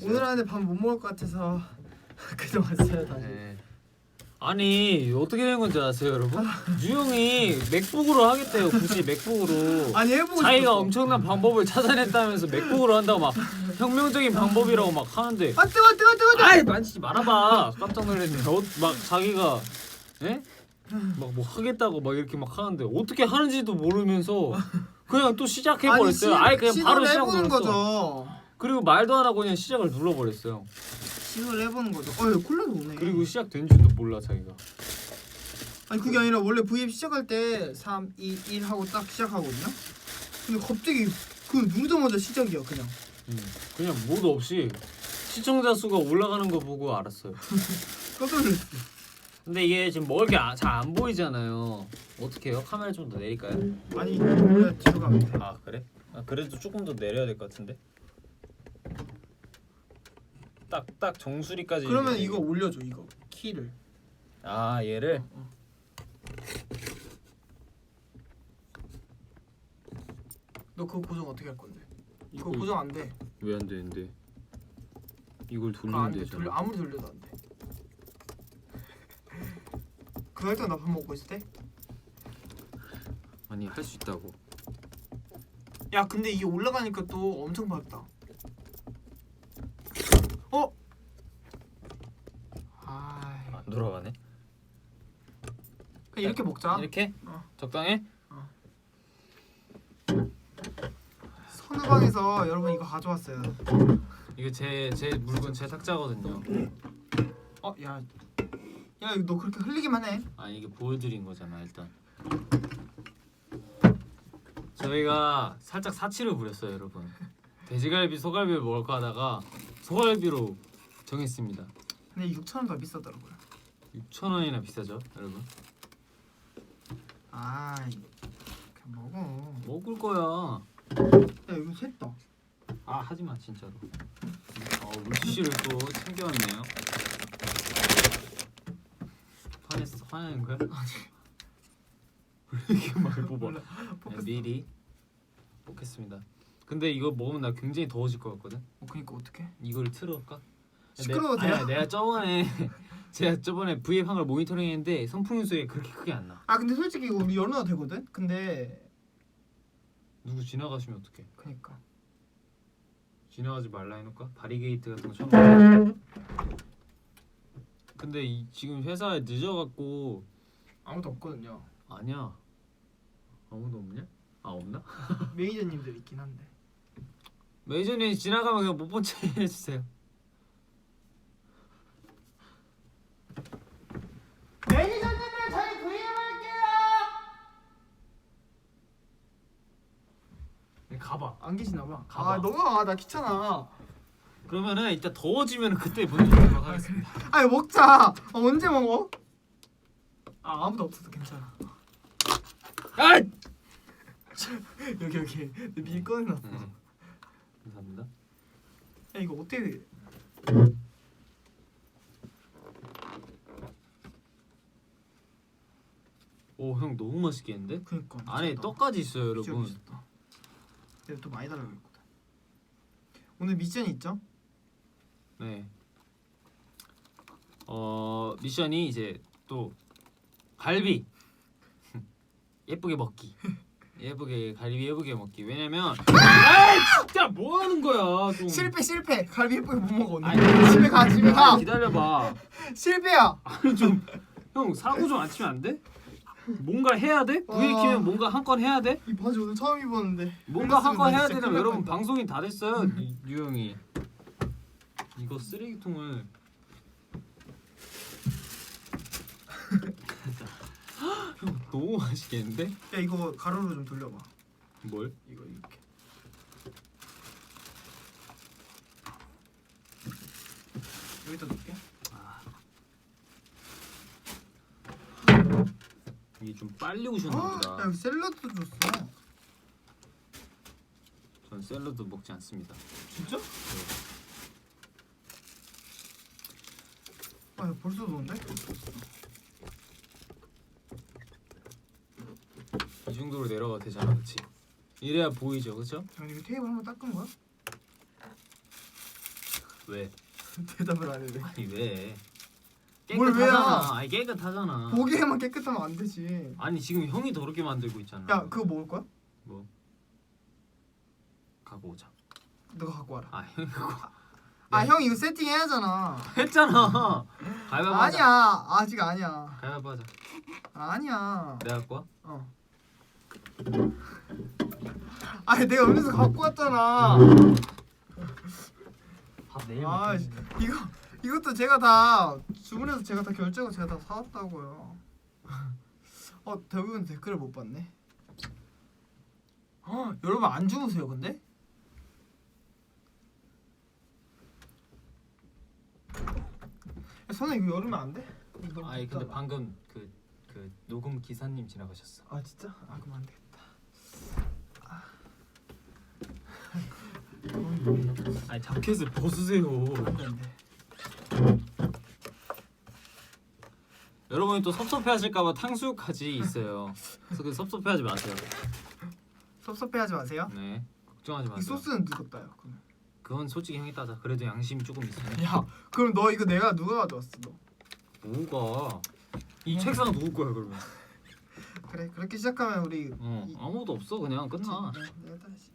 오늘 안에 밥 못 먹을 것 같아서 그냥 왔어요 다시. 네. 아니 어떻게 된 건지 아세요 여러분? 유형이 맥북으로 하겠대요. 굳이 맥북으로. 아니 해보고 자기가 싶었어. 엄청난 방법을 찾아냈다면서 맥북으로 한다고 막 혁명적인 방법이라고 막 하는데 아 뜨거. 아이 만지지 말아봐. 깜짝 놀랐네. 막 자기가 예? 막 뭐 하겠다고 막 이렇게 막 하는데 어떻게 하는지도 모르면서 그냥 또 시작해 버렸어요. 아예 그냥 바로 시작 해보는 눌렀어. 거죠. 그리고 말도 안 하고 그냥 시작을 눌러 버렸어요. 시도를 해보는 거죠. 콜라도 오네. 그리고 시작된 줄도 몰라 자기가. 아니 그게 아니라 원래 V앱 시작할 때 3, 2, 1 하고 딱 시작하거든요. 근데 갑자기 그 누르자마자 시작이야 그냥. 그냥 뭐도 없이 시청자 수가 올라가는 거 보고 알았어요. 깜짝 놀랐어. 근데 이게 지금 먹을 게 잘 안 보이잖아요. 어떻게 해요? 카메라 좀 더 내릴까요? 아니 원래 뒤로 가면 돼. 아 그래? 그래도 조금 더 내려야 될 것 같은데. 딱 정수리까지. 그러면 이거 올려줘 이거 키를. 아 얘를. 너 그거 고정 어떻게 할 건데? 그거 고정 안 돼. 왜 안 되는데? 이걸 그거 안 돼. 아무리 돌려도 안 돼. 그거 할 때 나 밥 먹고 있을 때? 아니 할 수 있다고. 야 근데 이게 올라가니까 또 엄청 밝다. 안 돌아가네. 그냥 이렇게 먹자. 이렇게? 적당해? 선우방에서 여러분 이거 가져왔어요. 이거 제 물건 제 탁자거든요. 야 이거 너 그렇게 흘리기만 해. 아니 이게 보여드린 거잖아 일단. 저희가 살짝 사치를 부렸어요 여러분. 돼지갈비 소갈비를 먹을까 하다가 소갈비로 정했습니다. 근데 6,000원 더 비싸더라고요. 6,000원이나 비싸죠 여러분. 그냥 먹어. 먹을 거야. 야 이거 샜다. 아 하지마 진짜로. 물티슈를 또 챙겨왔네요. 화내는 거야? 왜 이렇게 많이 뽑아? 미리 뽑겠습니다. 근데 이거 먹으면 나 굉장히 더워질 것 같거든. 그니까 어떡해? 이걸 틀어볼까? 시끄러워도 돼요? 아니야, 제가 저번에 V앱 한 걸 모니터링했는데 선풍기 소리가 그렇게 크게 안 나. 근데 솔직히 이거 우리 열어놔도 되거든? 근데 누구 지나가시면 어떡해? 그니까 지나가지 말라 해놓을까? 바리게이트 같은 거 쳐놓을까? 근데 지금 회사에 늦어갖고 아무도 없거든요. 아니야. 아무도 없냐? 없나? 매니저님들 있긴 한데. 매니저님 지나가면 그냥 못 본 체 해주세요. 매니저님들 저희 V앱 할게요. 가봐. 안 계시나봐. 가봐. 너가 나 귀찮아. 그러면은 이따 더워지면 그때 보내드리도록 하겠습니다. 먹자. 언제 먹어? 아무도 없어서 괜찮아. 여기 밀 꺼내놨어. 감사합니다. 야 이거 어떻게 돼? 오 형 너무 맛있겠는데? 그니까 안에 미쳤다. 떡까지 있어요 여러분. 미쳤다. 내가 또 많이 달라고 했거든. 오늘 미션이 있죠? 네. 미션이 이제 또 갈비 예쁘게 먹기. 갈비 예쁘게 먹기. 왜냐면 진짜 뭐 하는 거야 좀. 실패. 갈비 예쁘게 못 먹어 오늘. 아니, 집에 가. 기다려봐. 실패야. 아니 형 사고 좀 안 치면 안 돼? 뭔가 해야 돼? 와. V에 키면 뭔가 한 건 해야 돼? 이 바지 오늘 처음 입었는데. 뭔가 한 건 해야 진짜 되면 큰일 여러분 났다. 방송이 다 됐어요. 유형이 이거 쓰레기통을 형 너무 맛있겠는데? 야 이거 가로로 좀 돌려봐. 뭘? 이거 이렇게. 여기다 놓을게. 이게 좀 빨리 오셨나 야 보다. 여기 샐러드도 줬어. 전 샐러드 먹지 않습니다. 진짜? 야 벌써 넣었네? 이 정도로 내려가 되잖아, 그렇지? 이래야 보이죠, 그렇죠? 야 이거 테이블 한번 닦은 거야? 왜? 대답을 안 해. 아니 왜? 뭘 왜야? 깨끗하잖아. 아니 깨끗하잖아. 보기에만 깨끗하면 안 되지. 아니 지금 형이 더럽게 만들고 있잖아. 야 그거 먹을 거야? 뭐? 갖고 오자. 너가 갖고 와라. 아 형이 그거 아 형 이거 세팅해야잖아. 했잖아. 가위바위보 하자. 아니야 아직 아니야. 가위바위보 하자. 아니야. 내가 갖고 와? 어. 아니 내가 음료수 갖고 왔잖아. 밥 내일 아 먹자. 이것도 제가 다 주문해서 제가 다 결제하고 제가 다 사왔다고요. 대부분 댓글을 못 봤네. 여러분 안 주무세요 근데? 야, 선생 이거 열으면 안 돼? 너무 아니 근데 덥잖아. 방금 그 녹음 기사님 지나가셨어. 아 진짜? 아 그럼 안 되겠다. 아니 자켓을 벗으세요. 안 돼. 여러분이 또 섭섭해하실까봐 탕수육까지 있어요. 그래서 그 섭섭해하지 마세요. 섭섭해하지 마세요. 네, 걱정하지 이 마세요. 소스는 누가 따요? 그럼. 그건 솔직히 형이 따자. 그래도 양심이 조금 있어요. 야 그럼 너 이거 누가 가져왔어 너? 뭐가? 이 책상 누구 거야 그러면? 그래 그렇게 시작하면 우리 아무도 없어. 그냥 끝나. 내가 따야지.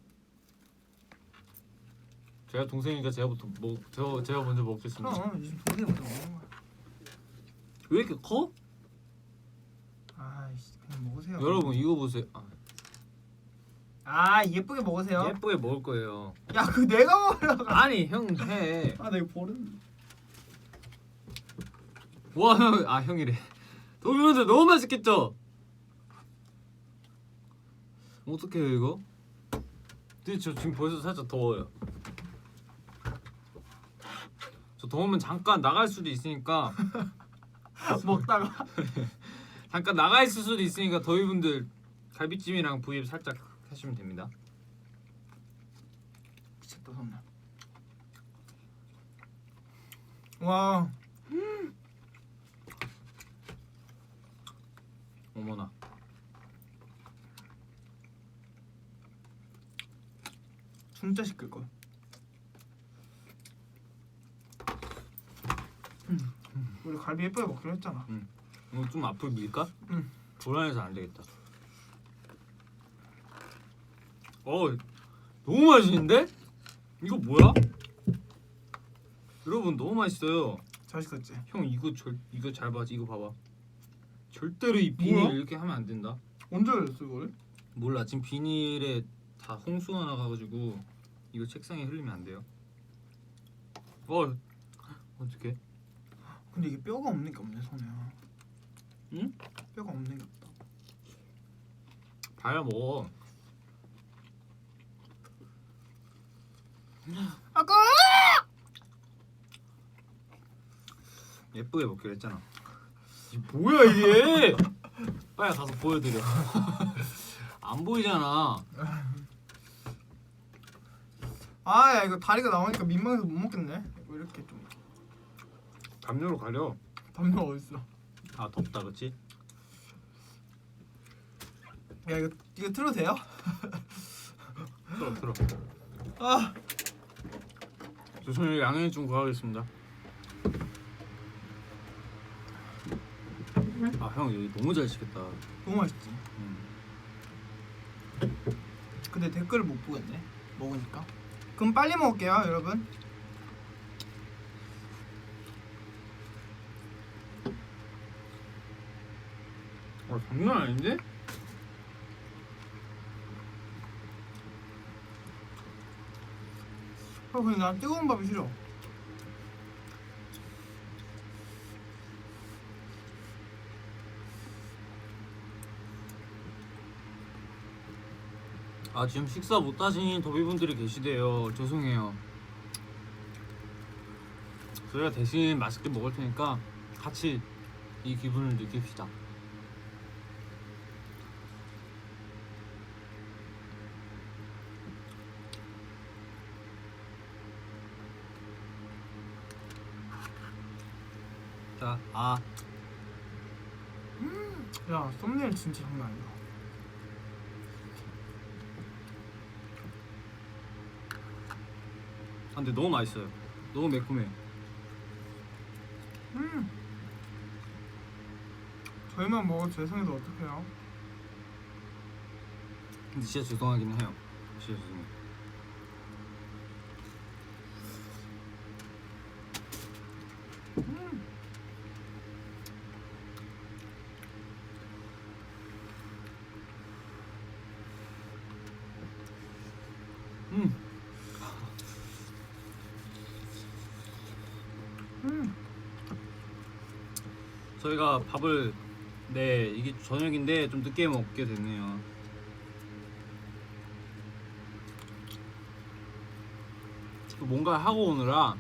제가 동생이니까 제가 먼저 먹겠습니다. 그럼 요즘 동생 먼저 먹는 거야. 왜 이렇게 커? 아이씨 그냥 먹으세요. 여러분 이거 보세요. 예쁘게 먹으세요. 예쁘게 먹을 거예요. 야 그 내가 먹으려고. 아니 형 해. 나 이거 버렸는데. 와 형, 형이래. 도미원들 너무 맛있겠죠? 어떡해요 이거? 근데 저 지금 벌써 살짝 더워요. 저 더우면 잠깐 나갈 수도 있으니까 먹다가 잠깐 나가 있을 수도 있으니까 더위분들 갈비찜이랑 부입 살짝 하시면 됩니다. 미쳤다 손나. 와. 어머나. 진짜 시킬 걸. 우리 갈비 예쁘게 먹기로 했잖아. 이거 좀 앞으로 밀까? 응. 불안해서 안 되겠다. 너무 맛있는데? 이거 뭐야? 여러분 너무 맛있어요. 잘 시켰지. 형 이거 잘 봐. 이거 봐봐. 절대로 이 비닐 뭐야? 이렇게 하면 안 된다. 언제 열렸어 이거를? 몰라. 지금 비닐에 다 홍수가 나가가지고 이거 책상에 흘리면 안 돼요. 어떡해? 근데 이게 뼈가 없는 게 없네 손에야. 응? 뼈가 없는 게 없다. 봐야 먹어. 아까 예쁘게 먹기로 했잖아. 이게 뭐야 이게? 빨리 가서 보여드려. 안 보이잖아. 야 이거 다리가 나오니까 민망해서 못 먹겠네. 이거 이렇게 좀. 담요로 가려. 담요 어딨어? 덥다 그치? 야 이거 틀어도 돼요? 틀어. 아 조선을 양해 좀 구하겠습니다. 형 여기 너무 잘 시켰다. 너무 맛있지. 근데 댓글을 못 보겠네. 먹으니까. 그럼 빨리 먹을게요 여러분. 장난 아닌데? 근데 난 뜨거운 밥이 싫어. 지금 식사 못 하신 도비분들이 계시대요. 죄송해요. 저희가 대신 맛있게 먹을 테니까 같이 이 기분을 느낍시다. 자, 야 썸네일 진짜 장난 아니다. 근데 너무 맛있어요. 너무 매콤해. 저희만 먹어도 죄송해서 어떡해요? 근데 진짜 죄송하긴 해요. 진짜 죄송해. 저희가 밥을 이게 저녁인데 좀 늦게 먹게 됐네요. 또 뭔가 하고 오느라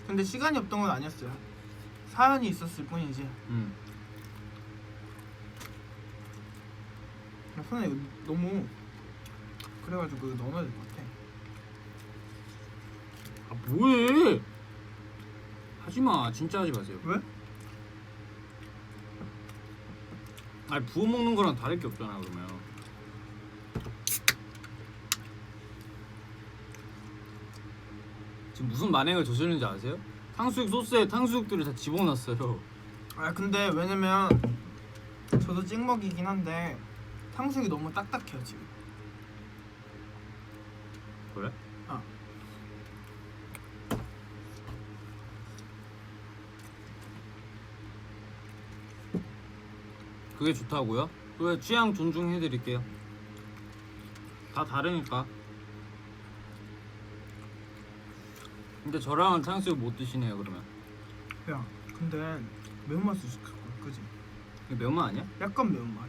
근데 시간이 없던 건 아니었어요. 사연이 있었을 뿐이지. 손에 이거 너무 그래가지고 이거 넣어야 될 것 같아. 아 뭐해? 하지마. 진짜 하지 마세요. 왜? 아니 부어 먹는 거랑 다를 게 없잖아 그러면. 지금 무슨 만행을 저지르는지 아세요? 탕수육 소스에 탕수육들을 다 집어넣었어요. 아 근데 왜냐면 저도 찍먹이긴 한데 탕수육이 너무 딱딱해요 지금. 그래? 아. 그게 좋다고요? 그래 취향 존중해드릴게요. 다 다르니까. 근데 저랑은 탕수육 못 드시네요 그러면. 야 근데 매운맛을 시킬 거야 그지? 이거 매운맛 아니야? 약간 매운맛.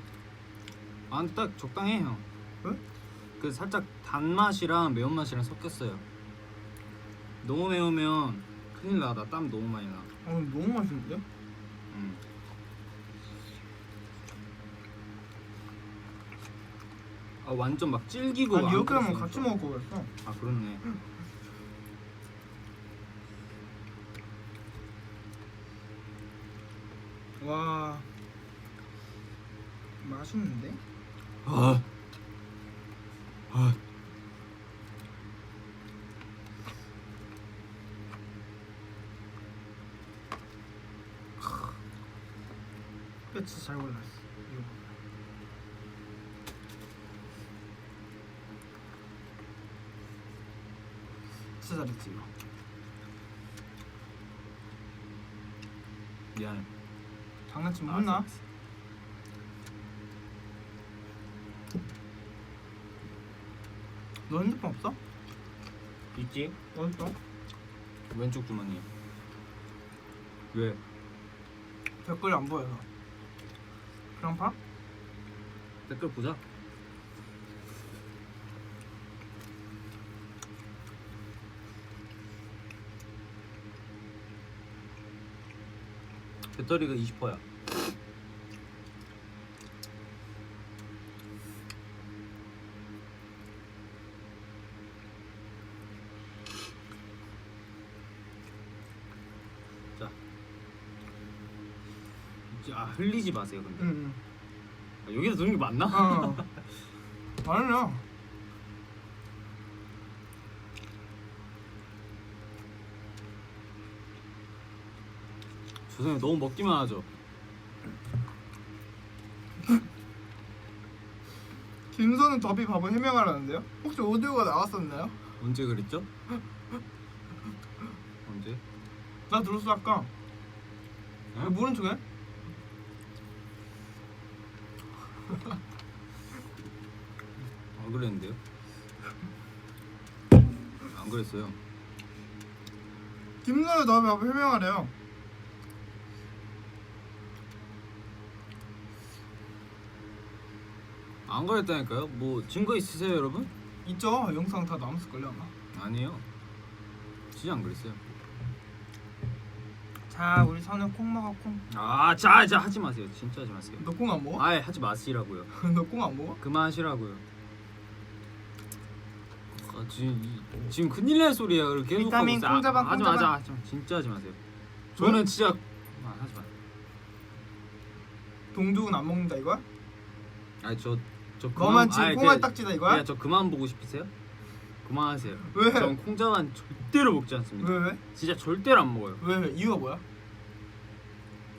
아 근데 딱 적당해 형. 왜? 그 살짝 단맛이랑 매운맛이랑 섞였어요. 너무 매우면 큰일 나. 나 땀 너무 많이 나. 너무 맛있는데? 아 완전 막 질기고. 아니 안 이렇게 하면 끓였으니까. 같이 먹을 거였어. 아 그렇네. 와 맛있는데? 아. 아. 배치 잘 골랐어. 이거. 진짜 잘했지 이거. 미안해. 장난치면 혼나? 너 핸드폰 없어? 있지? 어딨어? 왼쪽 주머니에. 왜? 댓글이 안 보여서. 그냥 봐? 댓글 보자. 배터리가 20%야. 자. 아 흘리지 마세요 근데. 응. 아, 여기다 두는 게 맞나? 아니야. 죄송해요. 너무 먹기만 하죠. 김선우 더비 밥을 해명하라는데요? 혹시 오디오가 나왔었나요? 언제 그랬죠? 언제? 나 들었어 아까. 어? 모른 척해? 안 그랬는데요? 안 그랬어요. 김선우 더비 밥을 해명하래요. 안 그랬다니까요? 뭐 증거 있으세요 여러분? 있죠? 영상 다 남았을걸요 아마. 아니에요. 진짜 안 그랬어요. 자 우리 선우 콩 먹어 콩. 아, 자 하지 마세요. 진짜 하지 마세요. 너 콩 안 먹어? 아예 하지 마시라고요. 너 콩 안 먹어? 그만하시라고요. 아, 지금 큰일 날 소리야. 그렇게 계속 하고 비타민 있어. 콩자반, 하지 콩자반. 마자. 진짜 하지 마세요. 저는 진짜 하지 마. 동죽은 안 먹는다 이거야? 아니 저 저 너만 지금 아니, 콩알 딱지다 이거야? 야, 저 그만 보고 싶으세요? 그만하세요. 왜? 전 콩자반 절대로 먹지 않습니다. 왜? 진짜 절대로 안 먹어요. 왜? 이유가 뭐야?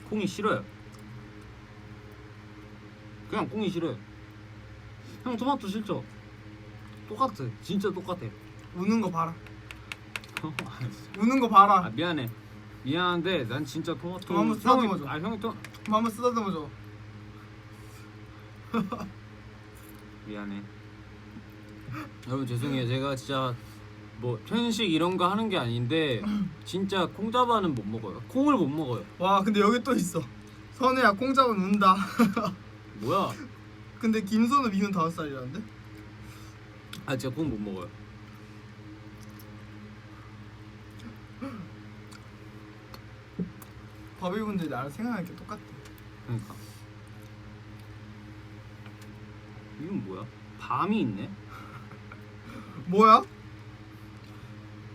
콩이 싫어요. 그냥 콩이 싫어요. 형 토마토 싫죠? 똑같아. 진짜 똑같아. 우는 거 봐라. 우는 거 봐라. 아 미안해. 미안한데 난 진짜 토마토. 그럼 한번 쓰다듬어줘. 형이 또 한번 쓰다듬어줘. 미안해. 여러분 죄송해요. 제가 진짜 뭐 편식 이런 거 하는 게 아닌데 진짜 콩자반은 못 먹어요. 콩을 못 먹어요. 와 근데 여기 또 있어. 선우야 콩 잡은 운다. 뭐야? 근데 김선우 미운 5살이라는데? 아 진짜 콩 못 먹어요. 바비분들이 나를 생각하는 게 똑같아. 그러니까 이건 뭐야? 밤이 있네? 뭐야?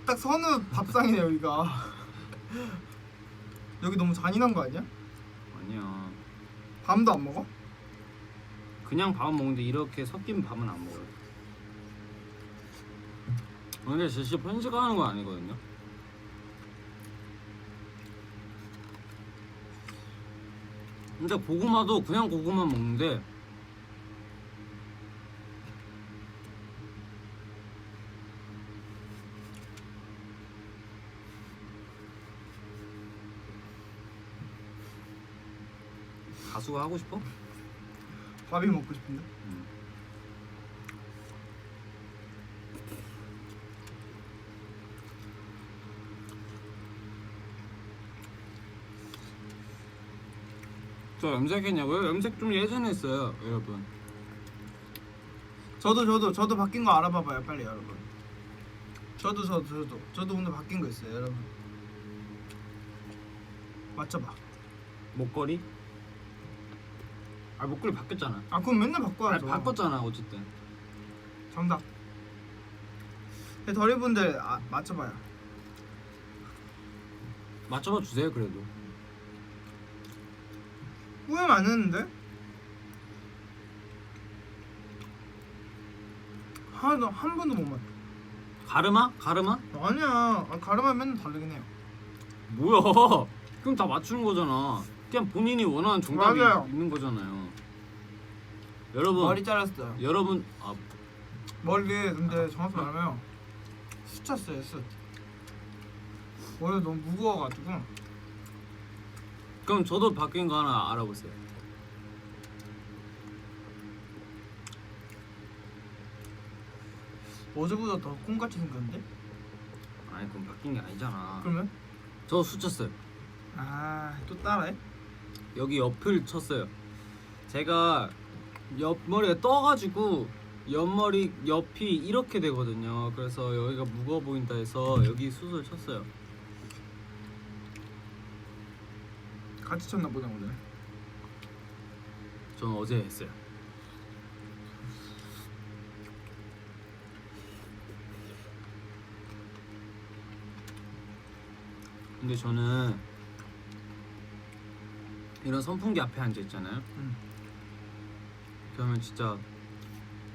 딱 선우 밥상이네 여기가. 여기 너무 잔인한 거 아니야? 아니야. 밤도 안 먹어? 그냥 밥은 먹는데 이렇게 섞인 밥은 안 먹어요. 근데 진짜 편식하는 건 아니거든요. 근데 고구마도 그냥 고구마 먹는데 가수가 하고 싶어? 밥이 먹고 싶은데? 저 염색했냐고요? 염색 좀 예전에 했어요, 여러분. 저도 바뀐 거 알아봐봐요 빨리 여러분. 저도 오늘 바뀐 거 있어요 여러분. 맞춰봐. 목걸이? 아 목걸이 바뀌었잖아. 아 그럼 맨날 아 바꿔야죠. 바꿨잖아 어쨌든. 정답. 더리분들 맞춰봐요. 맞춰봐 주세요 그래도. 후회는 안 했는데? 하나도 한 번도 못 맞. 가르마? 가르마? 아니야. 가르마 맨날 다르긴 해요. 뭐야? 그럼 다 맞추는 거잖아. 그냥 본인이 원하는 정답이 맞아요. 있는 거잖아요. 여러분. 머리 잘랐어요. 여러분 아 머리 근데 정확히 말하면 숫였어요 숫. 머리 너무 무거워가지고. 그럼 저도 바뀐 거 하나 알아보세요. 어제보다 더 콩같이 생겼는데? 아니 그럼 바뀐 게 아니잖아. 그러면? 저 숫쳤어요. 또 따라해? 여기 옆을 쳤어요. 제가 옆머리가 떠가지고 옆머리 옆이 이렇게 되거든요. 그래서 여기가 무거워 보인다 해서 여기 숫을 쳤어요. 같이 쳤나 보네 오늘. 저는 어제 했어요. 근데 저는 이런 선풍기 앞에 앉아 있잖아요. 그러면 진짜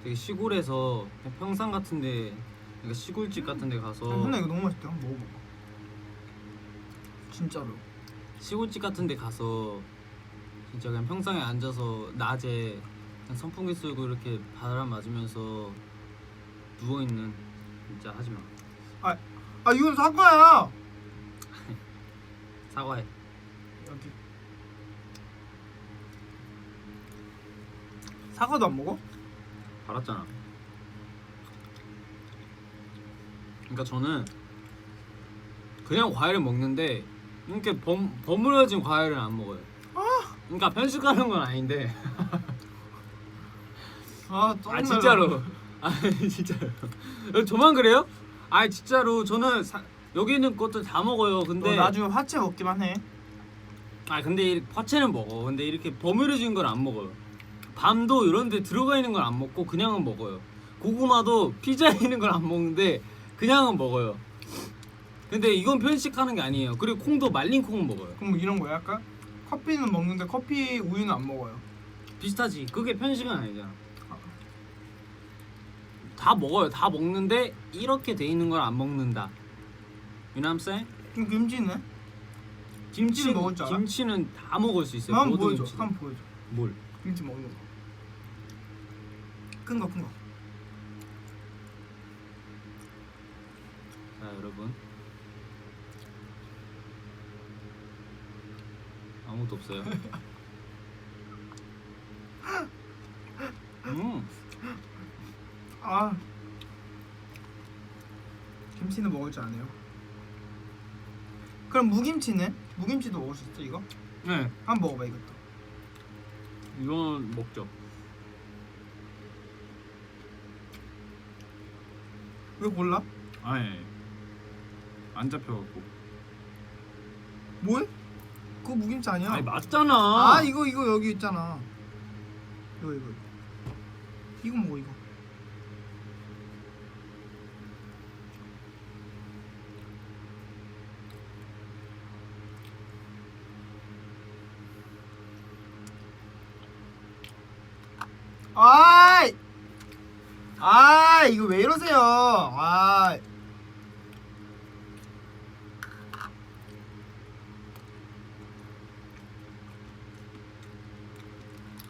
되게 시골에서 그냥 평상 같은데, 그러니까 시골집 같은데 가서 근데 이거 너무 맛있다. 한번 먹어봐. 진짜로. 시골집 같은데 가서 진짜 그냥 평상에 앉아서 낮에 그냥 선풍기 쐬고 이렇게 바람 맞으면서 누워 있는 진짜 하지 마. 이건 사과야. 사과해. 여기. 사과도 안 먹어? 알았잖아. 그러니까 저는 그냥 과일을 먹는데 이렇게 버무려진 과일은 안 먹어요. 그러니까 편식하는 건 아닌데. 진짜로. 진짜로. 저만 그래요? 진짜로 저는 여기 있는 것들 다 먹어요. 근데 나중에 화채 먹기만 해. 근데 화채는 먹어. 근데 이렇게 버무려진 걸 안 먹어요. 밤도 이런 데 들어가 있는 걸 안 먹고 그냥은 먹어요. 고구마도 피자에 있는 걸 안 먹는데 그냥은 먹어요. 근데 이건 편식하는 게 아니에요. 그리고 콩도 말린 콩은 먹어요. 그럼 뭐 이런 거야 약간? 커피는 먹는데 커피 우유는 안 먹어요. 비슷하지. 그게 편식은 아니잖아. 다 먹어요. 다 먹는데 이렇게 돼 있는 걸 안 먹는다. You know what I'm saying? 그럼 김치는? 김치는 먹을 줄 알아? 김치는 다 먹을 수 있어요. 한번 모든 보여줘. 김치는. 한번 보여줘. 뭘? 김치 먹는 거. 큰 거, 큰 거. 자 여러분 아무것도 없어요. 아, 김치는 먹을 줄 아네요. 그럼 무김치는? 무김치도 먹을 수 있어 이거? 네, 한번 먹어봐 이것도. 이건 먹죠. 왜 골라? 아니 안 잡혀갖고. 뭐해? 그거 무김치 아니야? 아니 맞잖아. 아 이거 여기 있잖아. 이거 이거 먹어 이거. 아이! 아 이거 왜 이러세요? 아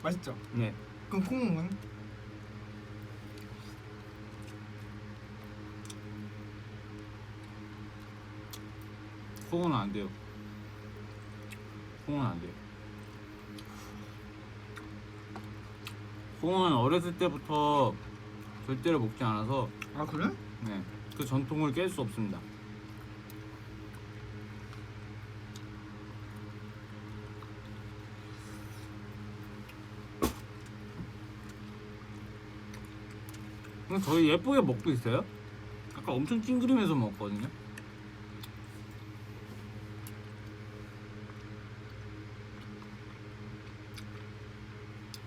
맛있죠? 네. 그럼 콩은? 콩은 안 돼요. 콩은 안 돼요. 콩은 어렸을 때부터 절대로 먹지 않아서 아 그래? 네, 그 전통을 깰 수 없습니다. 그럼 저희 예쁘게 먹고 있어요? 아까 엄청 찡그리면서 먹었거든요.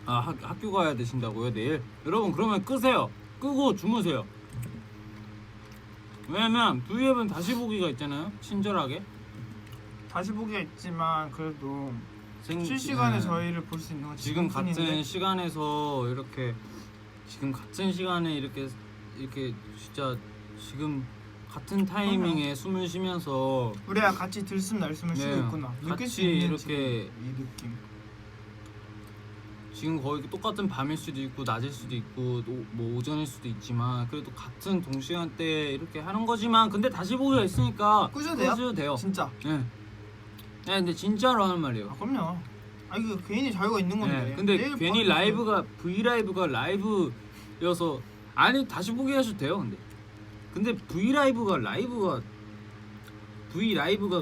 아 학교 가야 되신다고요 내일? 여러분 그러면 끄세요. 끄고 주무세요. 왜냐면 V앱은 다시 보기가 있잖아요. 친절하게 다시 보기가 있지만 그래도 생- 실시간에 네. 저희를 볼 수 있는 건 지금 같은 지금뿐인데. 시간에서 이렇게 지금 같은 시간에 이렇게 진짜 지금 같은 타이밍에 숨을 쉬면서 우리가 같이 들숨 날숨을 쉬고 네, 있구나. 느낄 수 같이 있는 이렇게 지금 이 느낌. 지금 거의 똑같은 밤일 수도 있고 낮일 수도 있고 뭐 오전일 수도 있지만 그래도 같은 동시간대에 이렇게 하는 거지만 근데 다시 보기가 있으니까 끄셔도 돼요? 끄셔도 돼요. 진짜. 네. 네, 근데 진짜로 하는 말이에요. 아 그럼요. 아 이거 개인의 자유가 있는 건데. 네, 근데 내일 괜히 바로 라이브가 V 라이브가 라이브여서 아니 다시 보기 하셔도 돼요. 근데 V 라이브가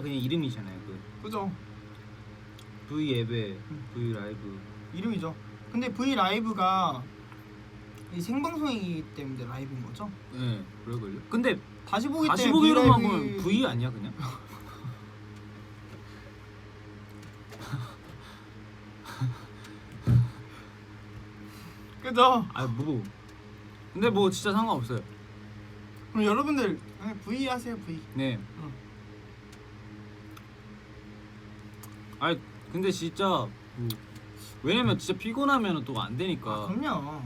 그냥 이름이잖아요. 그죠. V 앱에 V 라이브. 이름이죠. 근데 V 라이브가 이 생방송이기 때문에 라이브인 거죠. 네, 그럴걸요. 근데 다시 보기 다시 때 보기로만 V 보면 V 아니야 그냥? 그죠. 아 뭐. 근데 뭐 진짜 상관없어요. 그럼 여러분들 그냥 V 하세요 V. 네. 응. 아 근데 진짜 뭐, 왜냐면 진짜 피곤하면 또 안 아, 되니까. 그럼요.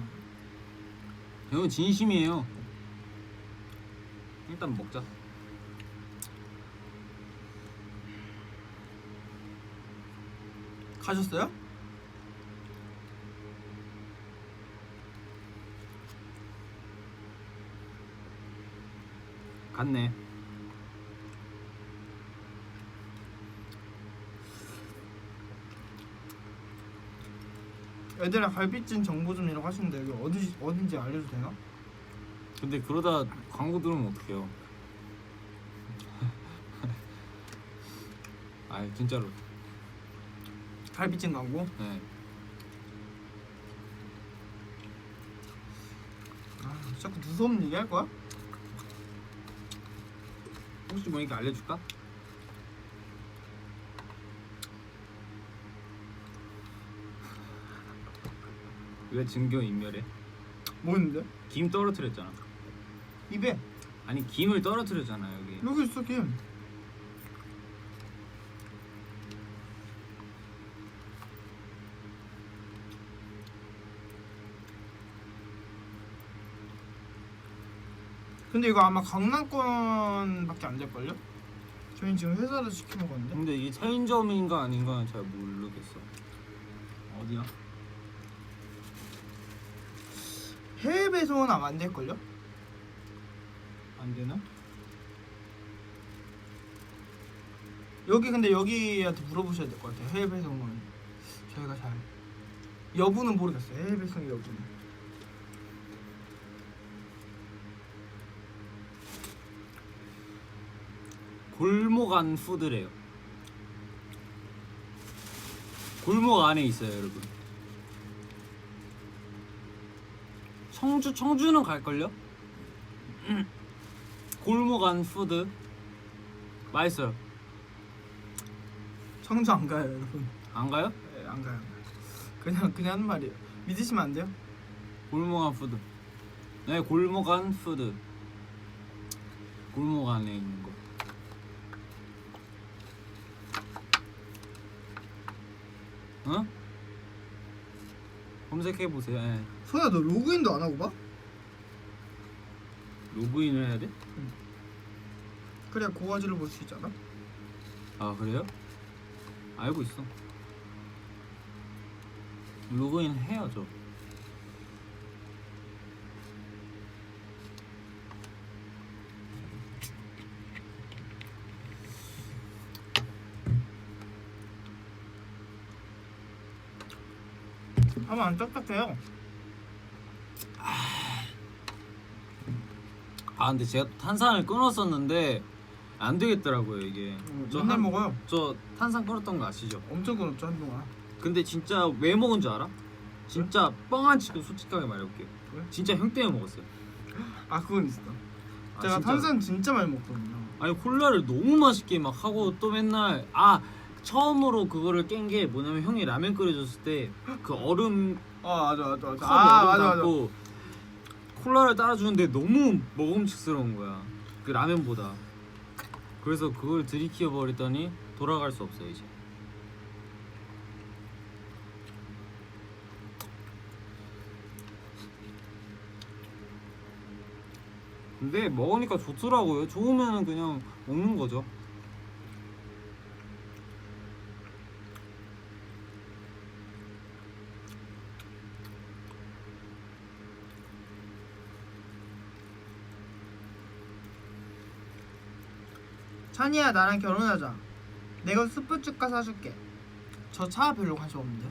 이건 진심이에요. 일단 먹자. 가셨어요? 갔네. 애들아 갈비찜 정보 좀 이라고 하시는데 여기 어딘지 알려도 되나? 근데 그러다 광고 들으면 어떡해요. 아 진짜로. 갈비찜 광고? 네. 아 자꾸 무서운 얘기 할 거야? 혹시 뭐니까 알려줄까? 왜 증거 인멸해? 뭐 있는데? 김 떨어뜨렸잖아. 입에 아니 김을 떨어뜨렸잖아 여기. 여기 있어 김. 근데 이거 아마 강남권밖에 안 될걸요? 저희는 지금 회사에서 시켜 먹었는데. 근데 이게 체인점인가 아닌가는 잘 모르겠어. 어디야? 해외 배송은 아마 안 될걸요? 안 되나? 여기 근데 여기한테 물어보셔야 될 것 같아요. 해외 배송은 저희가 잘 여부는 모르겠어요. 해외 배송 여부는. 골목 안 푸드래요. 골목 안에 있어요, 여러분. 청주는 갈걸요? 골목 안 푸드 맛있어요. 청주 안 가요, 여러분. 안 가요? 네, 안 가요. 그냥 하는 말이에요. 믿으시면 안 돼요? 골목 안 푸드. 네, 골목 안 푸드. 골목 안에 있는 거. 어? 검색해 보세요. 예. 소야 너 로그인도 안 하고 봐? 로그인을 해야 돼? 그래야 고화질을 볼 수 있잖아. 아 그래요? 알고 있어. 로그인 해야죠. 하면 안 딱딱해요. 아 근데 제가 탄산을 끊었었는데 안 되겠더라고요 이게. 맨날 먹어요. 저 탄산 끊었던 거 아시죠? 엄청 끊었죠 한동안. 근데 진짜 왜 먹은 줄 알아? 진짜 뻥한 치고 솔직하게 말해볼게요. 왜? 진짜 형 때문에 먹었어요. 아 그건 있어. 아, 제가 진짜. 탄산 진짜 많이 먹거든요. 아니 콜라를 너무 맛있게 막 하고 또 맨날 처음으로 그거를 깬 게 뭐냐면 형이 라면 끓여줬을 때 그 얼음 아 맞아. 컵에 얼음 담고 콜라를 따라주는데 너무 먹음직스러운 거야 그 라면보다. 그래서 그걸 들이키워 버렸더니 돌아갈 수 없어요 이제. 근데 먹으니까 좋더라고요. 좋으면은 그냥 먹는 거죠. 찬이야 나랑 결혼하자. 내가 스포츠카 사줄게. 저 차 별로 관심 없는데.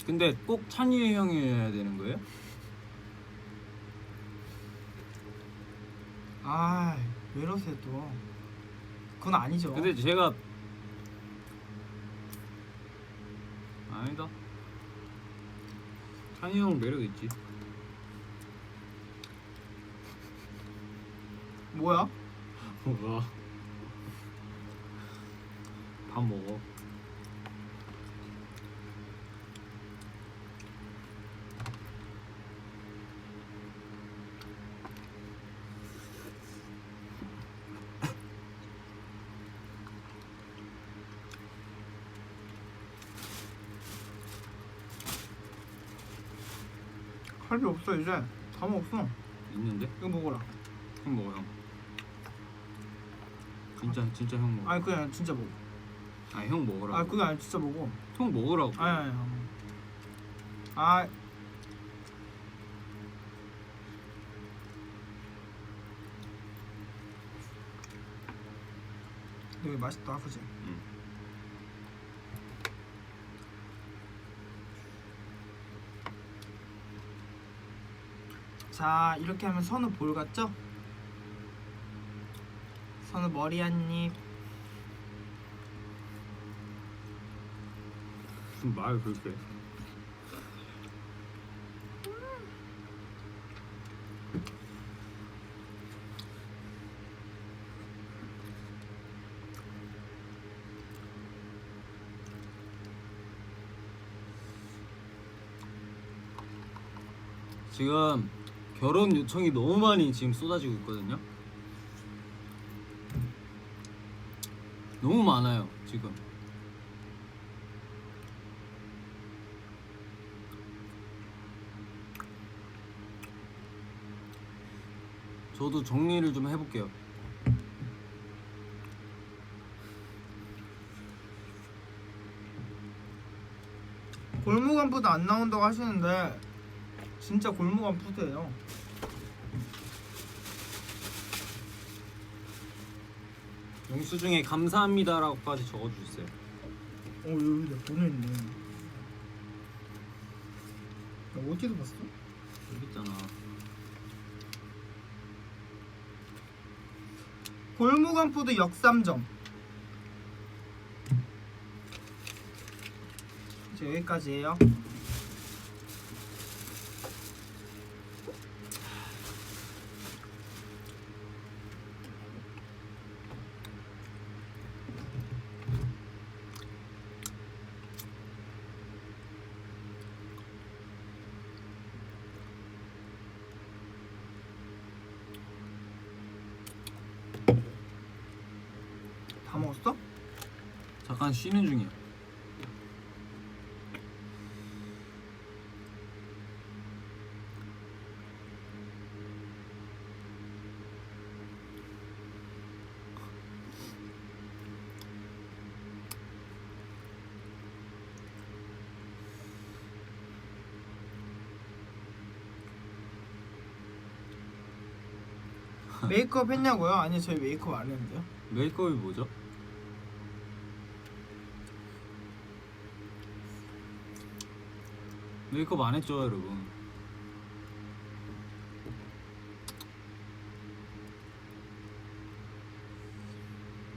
근데 꼭 찬이 형이어야 되는 거예요? 아, 왜 이러세요 또? 그건 아니죠. 근데 제가 아니다. 찬이 형 매력 있지. 뭐야? 뭐가? 밥 먹어. 할비 없어 이제. 다 먹었어. 있는데? 이거 먹어라. 형 먹어 형. 진짜 형 먹어. 아니 그냥 진짜 먹어. 아니 형 먹으라고. 아 그게 아니 진짜 먹어. 형 먹으라고. 아니. 아. 되게 맛있다, 그지? 응. 자, 이렇게 하면 선우 볼 같죠? 선우 머리 한 입. 무슨 말 그렇게. 지금 결혼 요청이 너무 많이 지금 쏟아지고 있거든요. 너무 많아요 지금. 저도 정리를 좀 해볼게요. 골무간 푸드 안 나온다고 하시는데 진짜 골무간 푸드예요. 영수증에 감사합니다라고까지 적어주세요. 여기 내 돈이 있네. 나 어디서 봤어? 여기 있잖아. 골무간 푸드 역삼점. 이제 여기까지예요. 다 먹었어? 잠깐 쉬는 중이야. 메이크업 했냐고요? 아니 저희 메이크업 안 했는데요. 메이크업이 뭐죠? 메이크업 안 했죠, 여러분.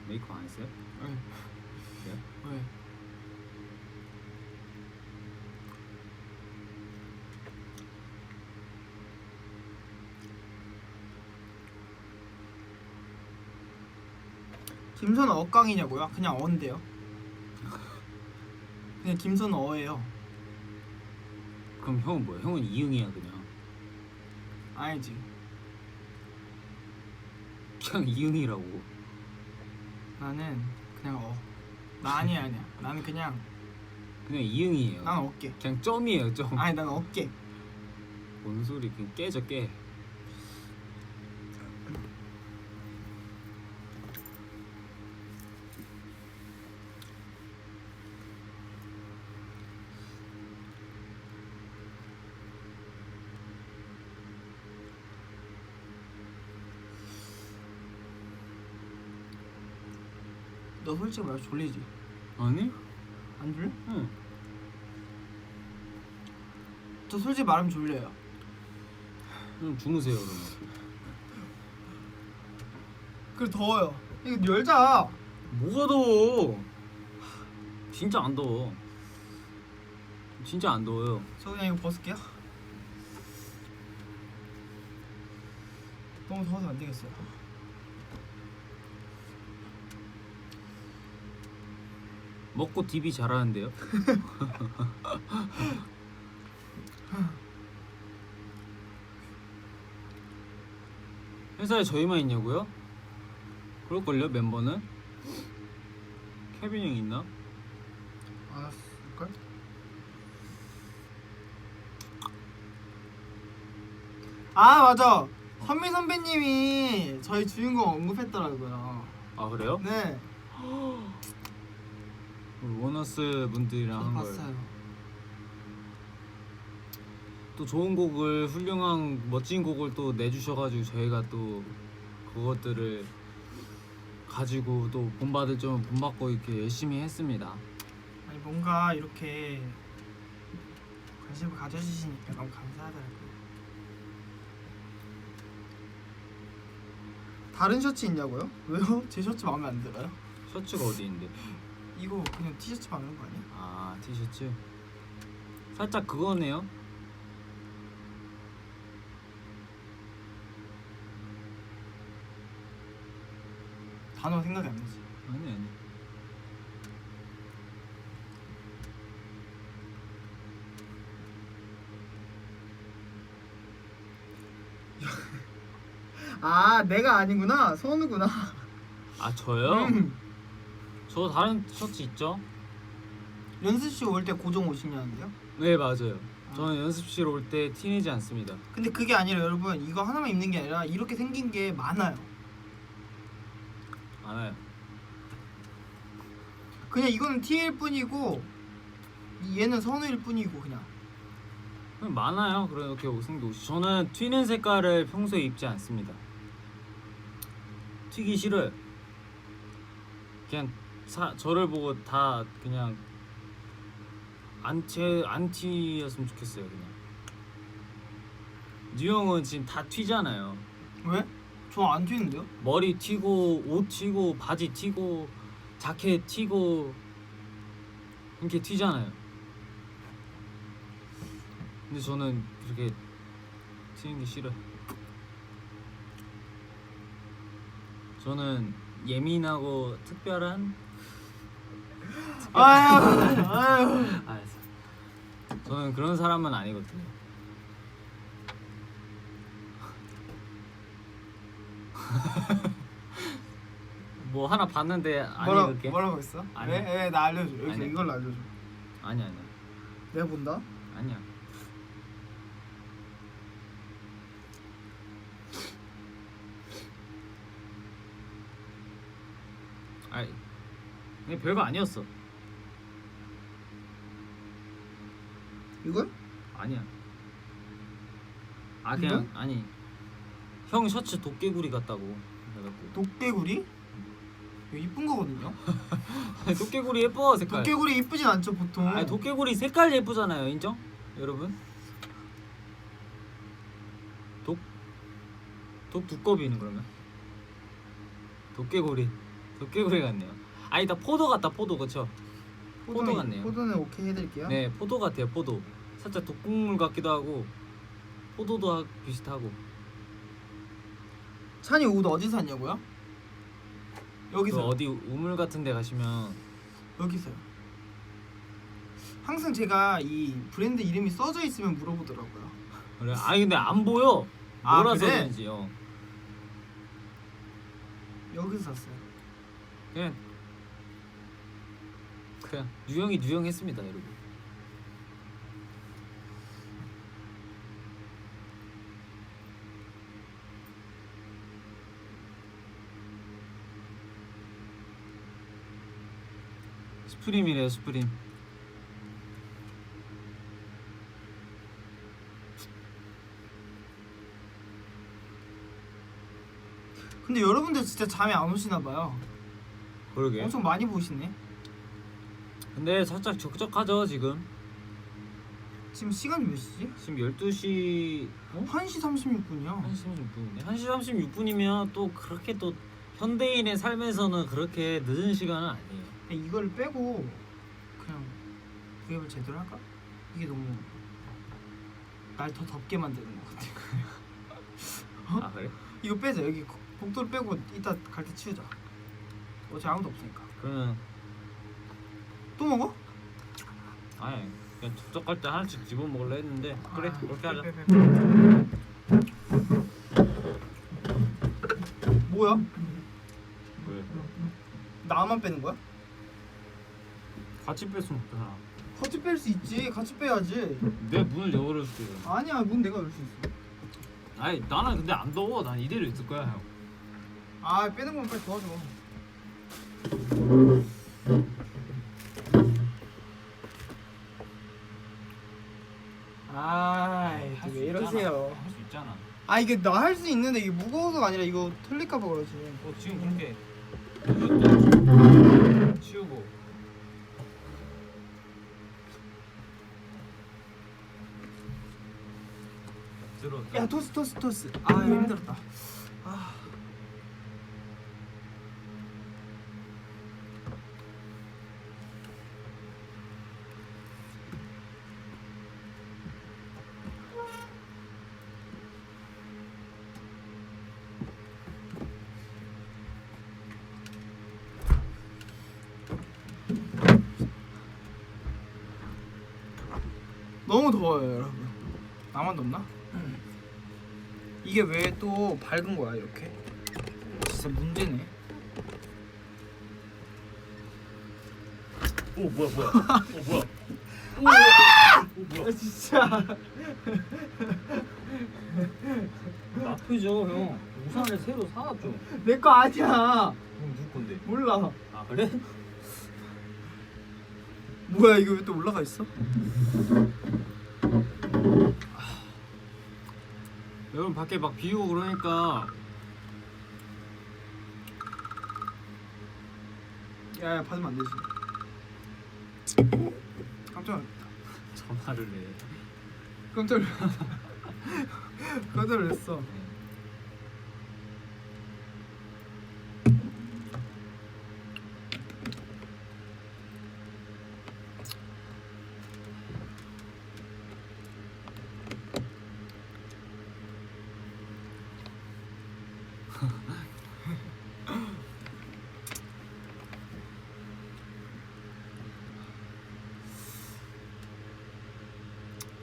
메이크업 안 했어요? 네. 그래요? 네. 김선호 어깡이냐고요? 그냥 어인데요. 그냥 김선호 어예요. 그럼 형은 뭐야? 형은 이응이야 그냥. 아니지. 그냥 이응이라고. 나는 그냥 어. 나 아니야. 나는 그냥 이응이에요. 난 어깨. 그냥 점이에요, 점. 아니 난 어깨. 뭔 소리? 그냥 깨져 깨. 너 솔직히 말해 졸리지? 아니? 안 졸려? 응. 저 솔직히 말하면 졸려요. 좀 주무세요 그러면. 그래 더워요. 이거 열자. 뭐가 더워? 진짜 안 더워. 진짜 안 더워요. 저 그냥 이거 벗을게요. 너무 더워서 안 되겠어요. 먹고 DB 잘하는데요? 회사에 저희만 있냐고요? 그럴걸요 멤버는? 케빈 형 있나? 알았을걸? 아 맞아. 선미 선배님이 저희 주인공 언급했더라고요. 아 그래요? 네. 우리 원어스 분들이랑 저도 한 걸. 봤어요. 또 좋은 곡을 훌륭한 멋진 곡을 또 내주셔가지고 저희가 또 그것들을 가지고 또 본받을 점 본받고 이렇게 열심히 했습니다. 아니 뭔가 이렇게 관심을 가져주시니까 너무 감사하더라고요. 다른 셔츠 있냐고요? 왜요? 제 셔츠 마음에 안 들어요? 셔츠가 어디 있는데? 이거 그냥 티셔츠 받는 거 아니야? 아 티셔츠 살짝 그거네요. 단어 생각이 안 나지. 아니 아 내가 아니구나. 선우구나. 아 저요? 저 다른 셔츠 있죠? 연습 씨 올 때 고정 오시냐는데요? 네 맞아요. 저는 연습실 올 때 티내지 않습니다. 근데 그게 아니라 여러분 이거 하나만 입는 게 아니라 이렇게 생긴 게 많아요. 많아요. 그냥 이거는 T일 뿐이고 얘는 선우일 뿐이고 그냥. 많아요. 그렇게 옷생도 옷이. 저는 튀는 색깔을 평소에 입지 않습니다. 튀기 싫어요. 그냥 저를 보고 다 그냥 안티였으면 좋겠어요. 그냥 뉴형은 지금 다 튀잖아요. 왜? 저 안 튀는데요? 머리 튀고 옷 튀고 바지 튀고 자켓 튀고 이렇게 튀잖아요. 근데 저는 그렇게 튀는 게 싫어요. 저는 예민하고 특별한 아유. 알았어. 저는 그런 사람은 아니거든요. 뭐 하나 봤는데 아니 그게 뭐라고 했어? 아니야. 왜? 나 알려줘. 여기서 아니야. 이걸로 알려줘. 아니야. 내가 본다. 아니야. 아니 그냥 별거 아니었어. 이걸? 아니야. 그냥 이거? 아니 형 셔츠 도깨구리 같다고 그래갖고. 도깨구리? 이거 이쁜 거거든요. 도깨구리 예뻐 색깔. 도깨구리 이쁘진 않죠 보통. 아니 도깨구리 색깔 예쁘잖아요. 인정? 여러분? 독 두꺼비는 그러면? 도깨구리 같네요. 아니 나 포도 같다. 포도 그쵸? 포도 같네요. 포도는 오케이 해드릴게요. 네 포도 같아요. 포도 살짝 독국물 같기도 하고 포도도 비슷하고. 찬이 옷 어디서 샀냐고요? 여기서. 그 어디 우물 같은 데 가시면 여기서요. 항상 제가 이 브랜드 이름이 써져 있으면 물어보더라고요. 그래. 아니 근데 안 보여. 아, 뭐라서 그래? 그런지요. 여기서 샀어요. 그냥 유형했습니다, 여러분. 스프림이래요, 스프림. 근데 여러분들 진짜 잠이 안 오시나 봐요. 그러게. 엄청 많이 보시네. 근데 살짝 적적하죠, 지금. 지금 시간이 몇 시지? 지금 12시 1시 36분이요. 1시 36분이네. 1시 36분이면 또 그렇게 또 현대인의 삶에서는 그렇게 늦은 시간은 아니에요. 이거를 빼고 그냥 브이앱을 제대로 할까? 이게 너무 날 더 덥게 만드는 것 같아. 아 그래? 이거 빼자. 여기 복도를 빼고 이따 갈 때 치우자. 어차피 아무도 없으니까. 그러면 또 먹어? 아니 그냥 적적할 때 하나씩 집어 먹으려 했는데 그래 그렇게 하자. 빼. 뭐야? 왜? 나만 빼는 거야? 같이 뺐으면 어떡하나. 같이 뺄 수 있지. 같이 빼야지. 내 문을 열어줄게. 아니야, 문 내가 열 수 있어. 아니 나는 근데 안 더워. 난 이대로 있을 거야 형. 아, 빼는 건 빨리 도와줘. 아이, 왜 이러세요? 할 수 있잖아. 아, 이게 나 할 수 있는데 이게 무거워서가 아니라 이거 틀릴까 봐 그러지. 지금 그렇게 치우고. 들어. 야, 토스. 아, 힘들었다. 아. 너무 더워요, 여러분. 나만 덥나? 이게 왜 또 밝은 거야, 이렇게? 진짜 문제네. 오 뭐야. 오 뭐야. 아, 진짜. 나쁘죠 형. 우산을 새로 사왔죠. 내 거 아니야. 그럼 누구 건데? 몰라. 아 그래? 뭐야 이거 왜 또 올라가 있어? 여러분 밖에 막 비 오고 그러니까 야야 받으면 안 되지. 깜짝 놀랐다. 전화를 해. 깜짝 놀랐다. 깜짝 놀랐어.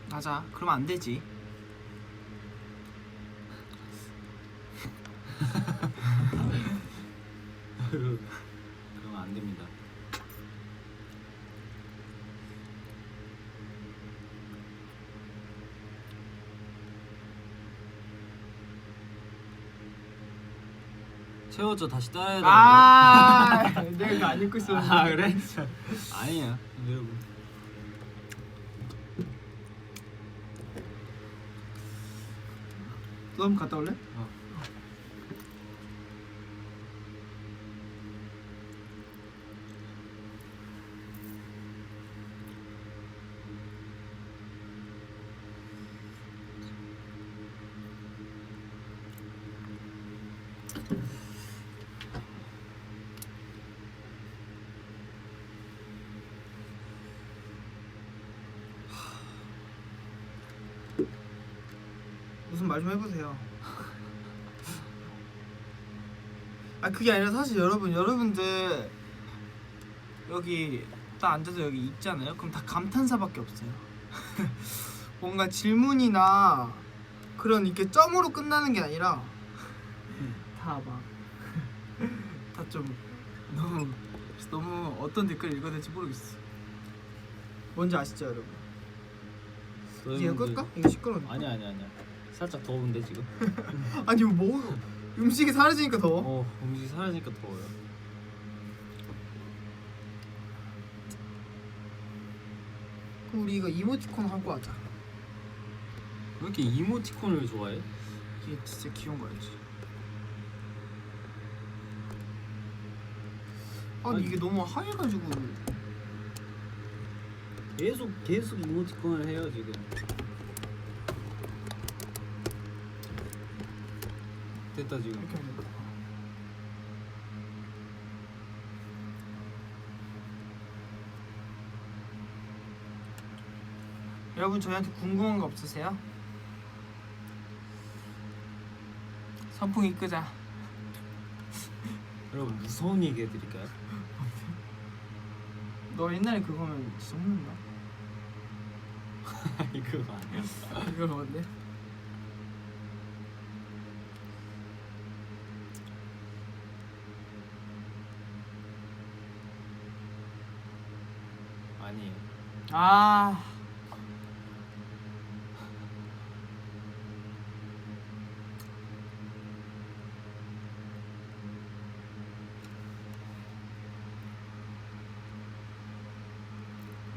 맞아. 그러면 안 되지. 그러면 안 됩니다. 채워줘 다시 따야 돼. 아, 내가 이거 안 입고 있었는데. 아 그래? 아니야. 여러분. 너 한번 갔다 올래? 어. 무슨 말 좀 해보세요. 아 그게 아니라 사실 여러분들 여기 딱 앉아서 여기 있잖아요. 그럼 다 감탄사밖에 없어요. 뭔가 질문이나 그런 이렇게 점으로 끝나는 게 아니라 다 막 다 좀 너무 어떤 댓글 읽어야 될지 모르겠어. 뭔지 아시죠 여러분? 이제 이거 끌까? 이거 시끄러워. 아니야. 살짝 더운데 지금. 아니 뭐 음식이 사라지니까 더워. 음식이 사라지니까 더워요. 그럼 우리 이거 이모티콘 하고 하자. 왜 이렇게 이모티콘을 좋아해? 이게 진짜 귀여운 거 알지? 아니 이게 너무 하얘가지고. 계속 이모티콘을 해요 지금. 됐다 지금. 이렇게 하면 된다. 여러분 저희한테 궁금한 거 없으세요? 선풍기 끄자. 여러분 무서운 얘기 해드릴까요? 너 옛날에 그거면 진짜 혼난다. 아니 그거 아니야. 이거 뭔데? 아니에요. 아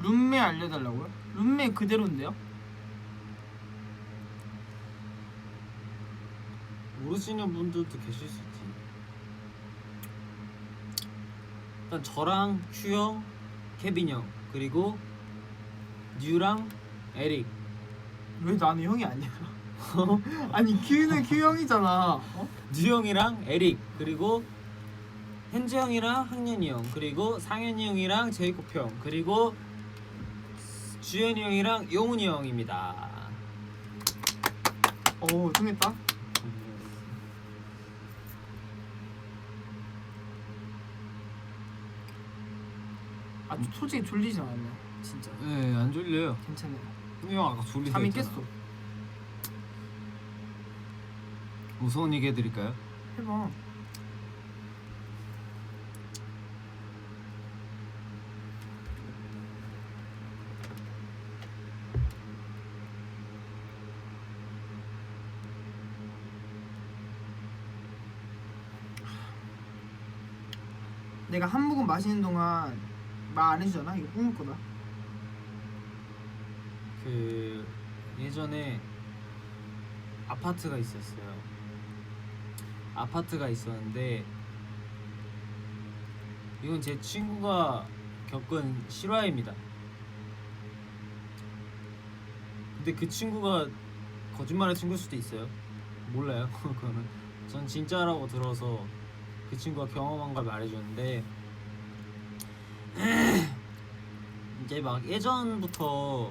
룸메 알려달라고요? 룸메 그대로인데요? 모르시는 분들도 계실 수 있지. 일단 저랑 큐형, 케빈 형 그리고 뉴랑 에릭. 왜 나는 형이 아니야? 아니 큐는 큐 형이잖아. 어? 뉴 형이랑 에릭 그리고 현재 형이랑 학년이 형 그리고 상현이 형이랑 제이콥 형 그리고 주현이 형이랑 용훈이 형입니다. 오 통했다. 아 솔직히 졸리지 않았네 진짜. 네, 안 졸려요. 괜찮아요. 형 아까 졸리다 잠이 했잖아. 깼어. 무서운 얘기 해드릴까요? 해봐. 내가 한 모금 마시는 동안 말 안 해주잖아. 이거 뿜을 거다. 그 예전에 아파트가 있었어요. 아파트가 있었는데 이건 제 친구가 겪은 실화입니다. 근데 그 친구가 거짓말의 친구일 수도 있어요. 몰라요. 그거는 전 진짜라고 들어서 그 친구가 경험한 걸 말해줬는데 이제 막 예전부터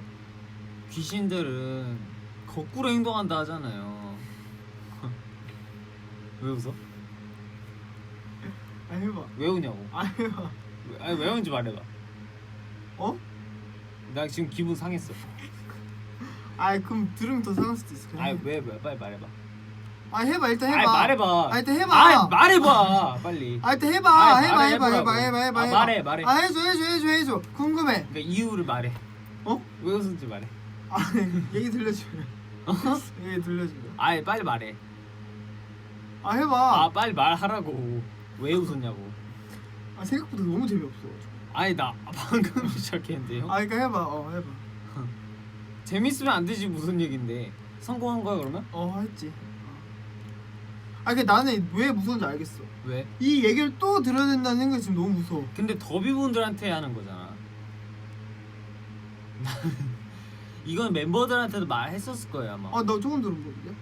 귀신들은 거꾸로 행동한다 하잖아요. 왜 웃어? 아 해봐. 왜 우냐고? 아 해봐. 아니 왜 우는지 말해봐. 어? 나 지금 기분 상했어. 아 그럼 들으면 더 상할 수도 있어. 그냥 아니 해. 왜 빨리 말해봐. 아 해봐 일단 해봐. 아니 말해봐. 아 일단 해봐. 아니 말해봐 빨리. 아 일단 해봐. 아니, 해봐 말해, 해봐 해보라고. 해봐. 아, 말해. 아 해줘. 궁금해. 그러니까 이유를 말해. 어? 왜 웃은지 말해. 아 얘기 들려주면. 얘기 들려주면. 아니 빨리 말해. 아 해봐. 아 빨리 말하라고. 왜 웃었냐고. 아 생각보다 너무 재미없어. 아니 나 방금 시작했는데요. 아 그러니까 해봐. 해봐. 재밌으면 안 되지 무슨 얘긴데. 성공한 거야 그러면? 했지. 아 근데 나는 왜 무서운지 알겠어. 왜? 이 얘기를 또 들어야 된다는 생각이 지금 너무 무서워. 근데 더비분들한테 하는 거잖아. 이건 멤버들한테도 말했었을 거예요 아마. 아 나 조금 들어보는데?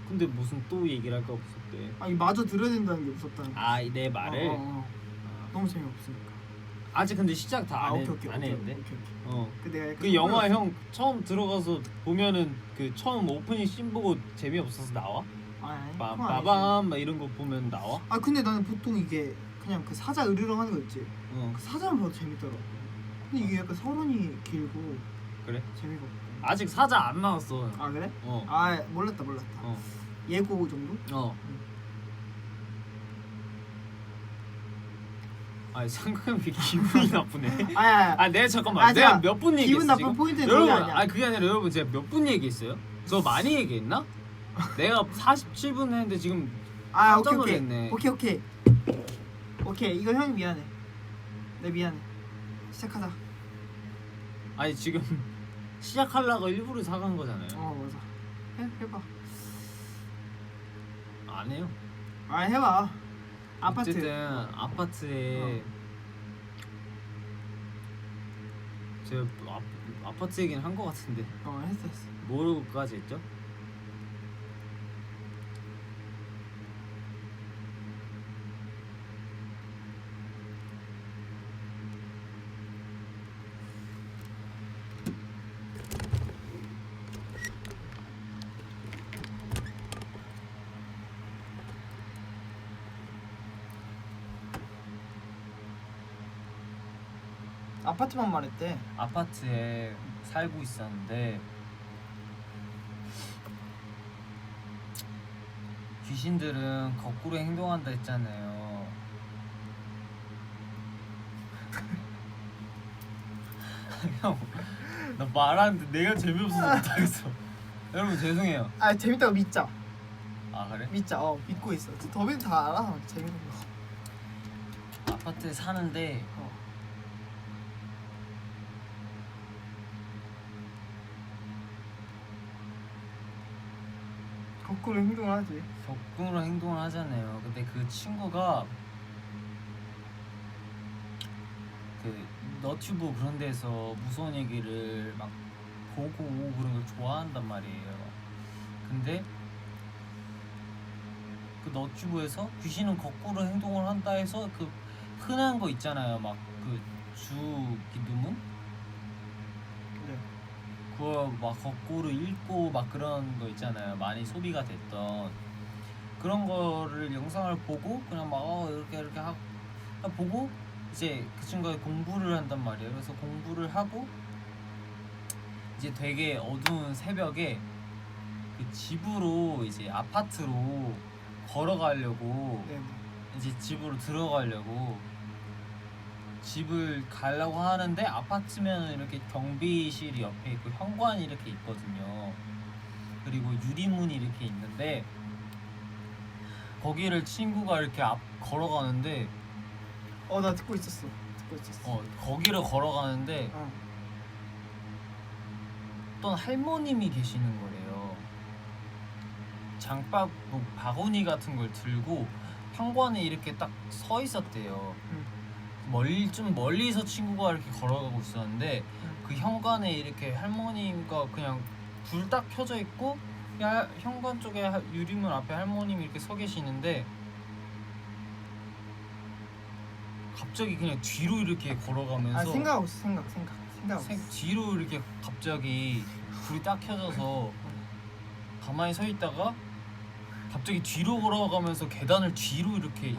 근데 무슨 또 얘기를 할까 없었대. 아니 마저 들어야 된다는 게 무섭다는 거. 아 내 말을. 너무 재미없으니까. 아직 근데 시작 다 안 오케이. 했는데. 오케이. 어. 내가 약간 그 영화 선보였어. 형 처음 들어가서 보면은 그 처음 오프닝 씬 보고 재미없어서 나와? 아니 그건 아니지. 빠밤 막 이런 거 보면 나와? 아 근데 나는 보통 이게 그냥 그 사자 으르렁 하는 거 있지. 어 그 사자만 봐도 재밌더라고. 근데 이게 약간 서론이 길고 그래? 재미가 없고. 아직 사자 안 나왔어. 아 그래? 어. 아 몰랐다. 어. 예고 정도? 어. 아니 생각해보니 기분이 나쁘네. 아 내가 잠깐만 아, 내가 제가 몇 분 얘기했어 기분 나쁜 지금? 포인트는 여러분 그게 아니야. 그게 아니라 여러분 제가 몇 분 얘기했어요? 저 많이 얘기했나? 내가 47분 했는데 지금 깜짝 놀랐네. 오케이 이거 형이 미안해. 내 미안해. 시작하자. 아니 지금 시작하려고 일부러 사간 거잖아요. 맞아. 해봐. 안 해요. 해봐. 아파트. 어쨌든 아파트에 제가 아파트 얘기는 한 거 같은데 했어. 뭐로까지 했죠? 아파트만 말했대. 아파트에 살고 있었는데 귀신들은 거꾸로 행동한다 했잖아요. 형, 나 말하는데 내가 재미없어서 못하겠어. 여러분 죄송해요. 재밌다고 믿자. 아 그래? 믿자. 믿고 있어. 더비는 다 알아. 재밌는 거. 아파트에 사는데 거꾸로 행동을 하지. 거꾸로 행동을 하잖아요. 근데 그 친구가 그 너튜브 그런 데서 무서운 얘기를 막 보고 그런 걸 좋아한단 말이에요. 근데 그 너튜브에서 귀신은 거꾸로 행동을 한다 해서 그 흔한 거 있잖아요. 막 그 주 기도문? 네. 그거 막 거꾸로 읽고 막 그런 거 있잖아요. 많이 소비가 됐던 그런 거를 영상을 보고 그냥 막 이렇게 하고 보고 이제 그 친구가 공부를 한단 말이에요. 그래서 공부를 하고 이제 되게 어두운 새벽에 그 집으로 이제 아파트로 걸어가려고 네. 이제 집으로 들어가려고 집을 가려고 하는데 아파트면 이렇게 경비실이 옆에 있고 현관이 이렇게 있거든요. 그리고 유리문이 이렇게 있는데 거기를 친구가 이렇게 앞 걸어가는데 나 듣고 있었어. 거기를 걸어가는데 어떤 할머님이 계시는 거래요. 장바 뭐 바구니 같은 걸 들고 현관에 이렇게 딱 서 있었대요. 좀 멀리서 친구가 이렇게 걸어가고 있었는데 그 현관에 이렇게 할머님과 그냥 불 딱 켜져 있고 현관 쪽에 유리문 앞에 할머님이 이렇게 서 계시는데 갑자기 그냥 뒤로 이렇게 걸어가면서 생각하고 있어. 생각. 뒤로 이렇게 갑자기 불이 딱 켜져서 가만히 서 있다가 갑자기 뒤로 걸어가면서 계단을 뒤로 이렇게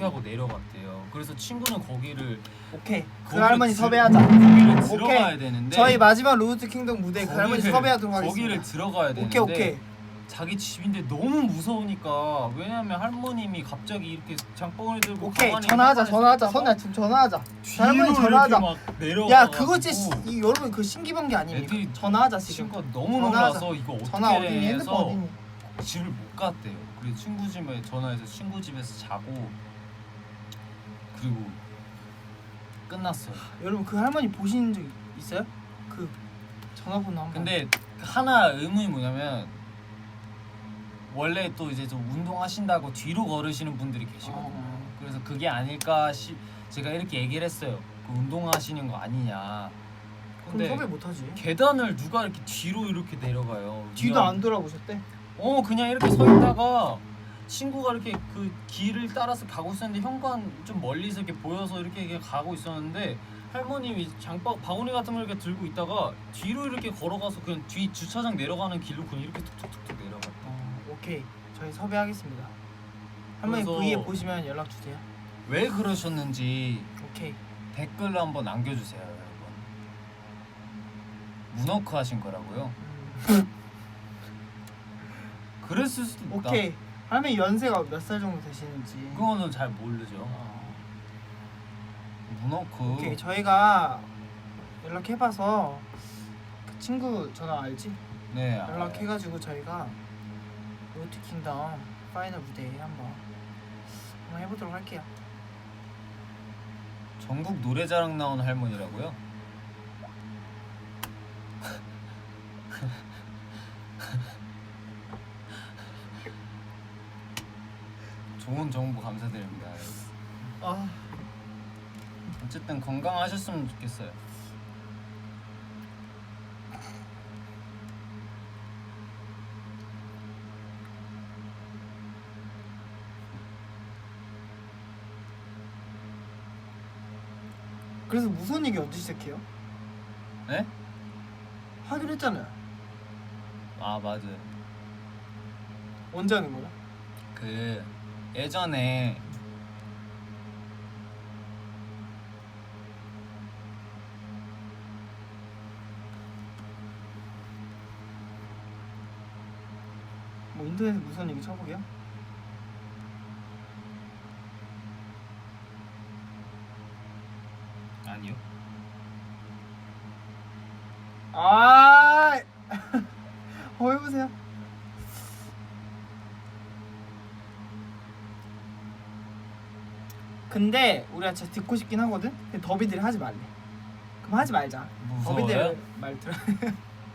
하고 내려갔대요. 그래서 친구는 거기를 오케이. 그 거기를 할머니 들- 섭외하자. 거기를 들어가야 되는데 저희 마지막 로드 킹덤 무대 그 할머니 거기를- 섭외하도록 하겠습니다. 거기를 들어가야 되는데 오케이. 자기 집인데 너무 무서우니까 왜냐면 할머님이 갑자기 이렇게 장바구니 들고 오케이. 가만히 전화하자. 있다가 선우야 지금 전화하자. 뒤로 할머니 전화하자. 이렇게 막 내려가. 야 그거 진짜 여러분 그 신기한 게 아닙니까? 애들이 전화하자 지금. 친구가 너무 전화하자. 놀라서 이거 전화 어떻게 어디니? 핸드폰 해서 어디니? 집을 못 갔대요. 그래서 친구 집에 전화해서 친구 집에서 자고 그리고 끝났어요. 여러분 그 할머니 보신 적 있어요? 그 전화번호 한번. 근데 하나 의문이 뭐냐면 원래 또 이제 좀 운동하신다고 뒤로 걸으시는 분들이 계시거든요. 그래서 그게 아닐까 제가 이렇게 얘기를 했어요. 그 운동하시는 거 아니냐. 그럼 근데 섭외 못하지. 계단을 누가 이렇게 뒤로 이렇게 내려가요. 뒤도 안 돌아보셨대? 그냥 이렇게 서 있다가 친구가 이렇게 그 길을 따라서 가고 있었는데 현관 좀 멀리서 이렇게 보여서 이렇게 가고 있었는데 할머님이 바구니 같은 걸 이렇게 들고 있다가 뒤로 이렇게 걸어가서 그냥 뒤 주차장 내려가는 길로 그냥 이렇게 툭툭툭툭 내려갔다. 오케이. 저희 섭외하겠습니다. 할머니 그래서- V에 보시면 연락 주세요. 왜 그러셨는지 오케이. 댓글로 한번 남겨주세요, 여러분. 문워크 하신 거라고요? 그랬을 수도 있다. 오케이. 할머니 연세가 몇 살 정도 되시는지. 그거는 잘 모르죠. 문워크. 오케이. 저희가 연락해봐서 그 친구 전화 알지? 네. 연락해가지고 저희가 로드 킹덤 파이널 무대 한번 해보도록 할게요. 전국 노래자랑 나온 할머니라고요? 좋은 정보 감사드립니다. 아, 어쨌든 건강하셨으면 좋겠어요. 그래서 무서운 얘기 언제 시작해요? 네? 하기로 했잖아요. 아 맞아요. 언제 하는 거야? 그 예전에 뭐 인터넷에 무서운 얘기 쳐보게요? 아니요. 아, 해보세요. 근데 우리가 진짜 듣고 싶긴 하거든. 근데 더비들이 하지 말래. 그럼 하지 말자. 무서워요? 더비들 말 들어.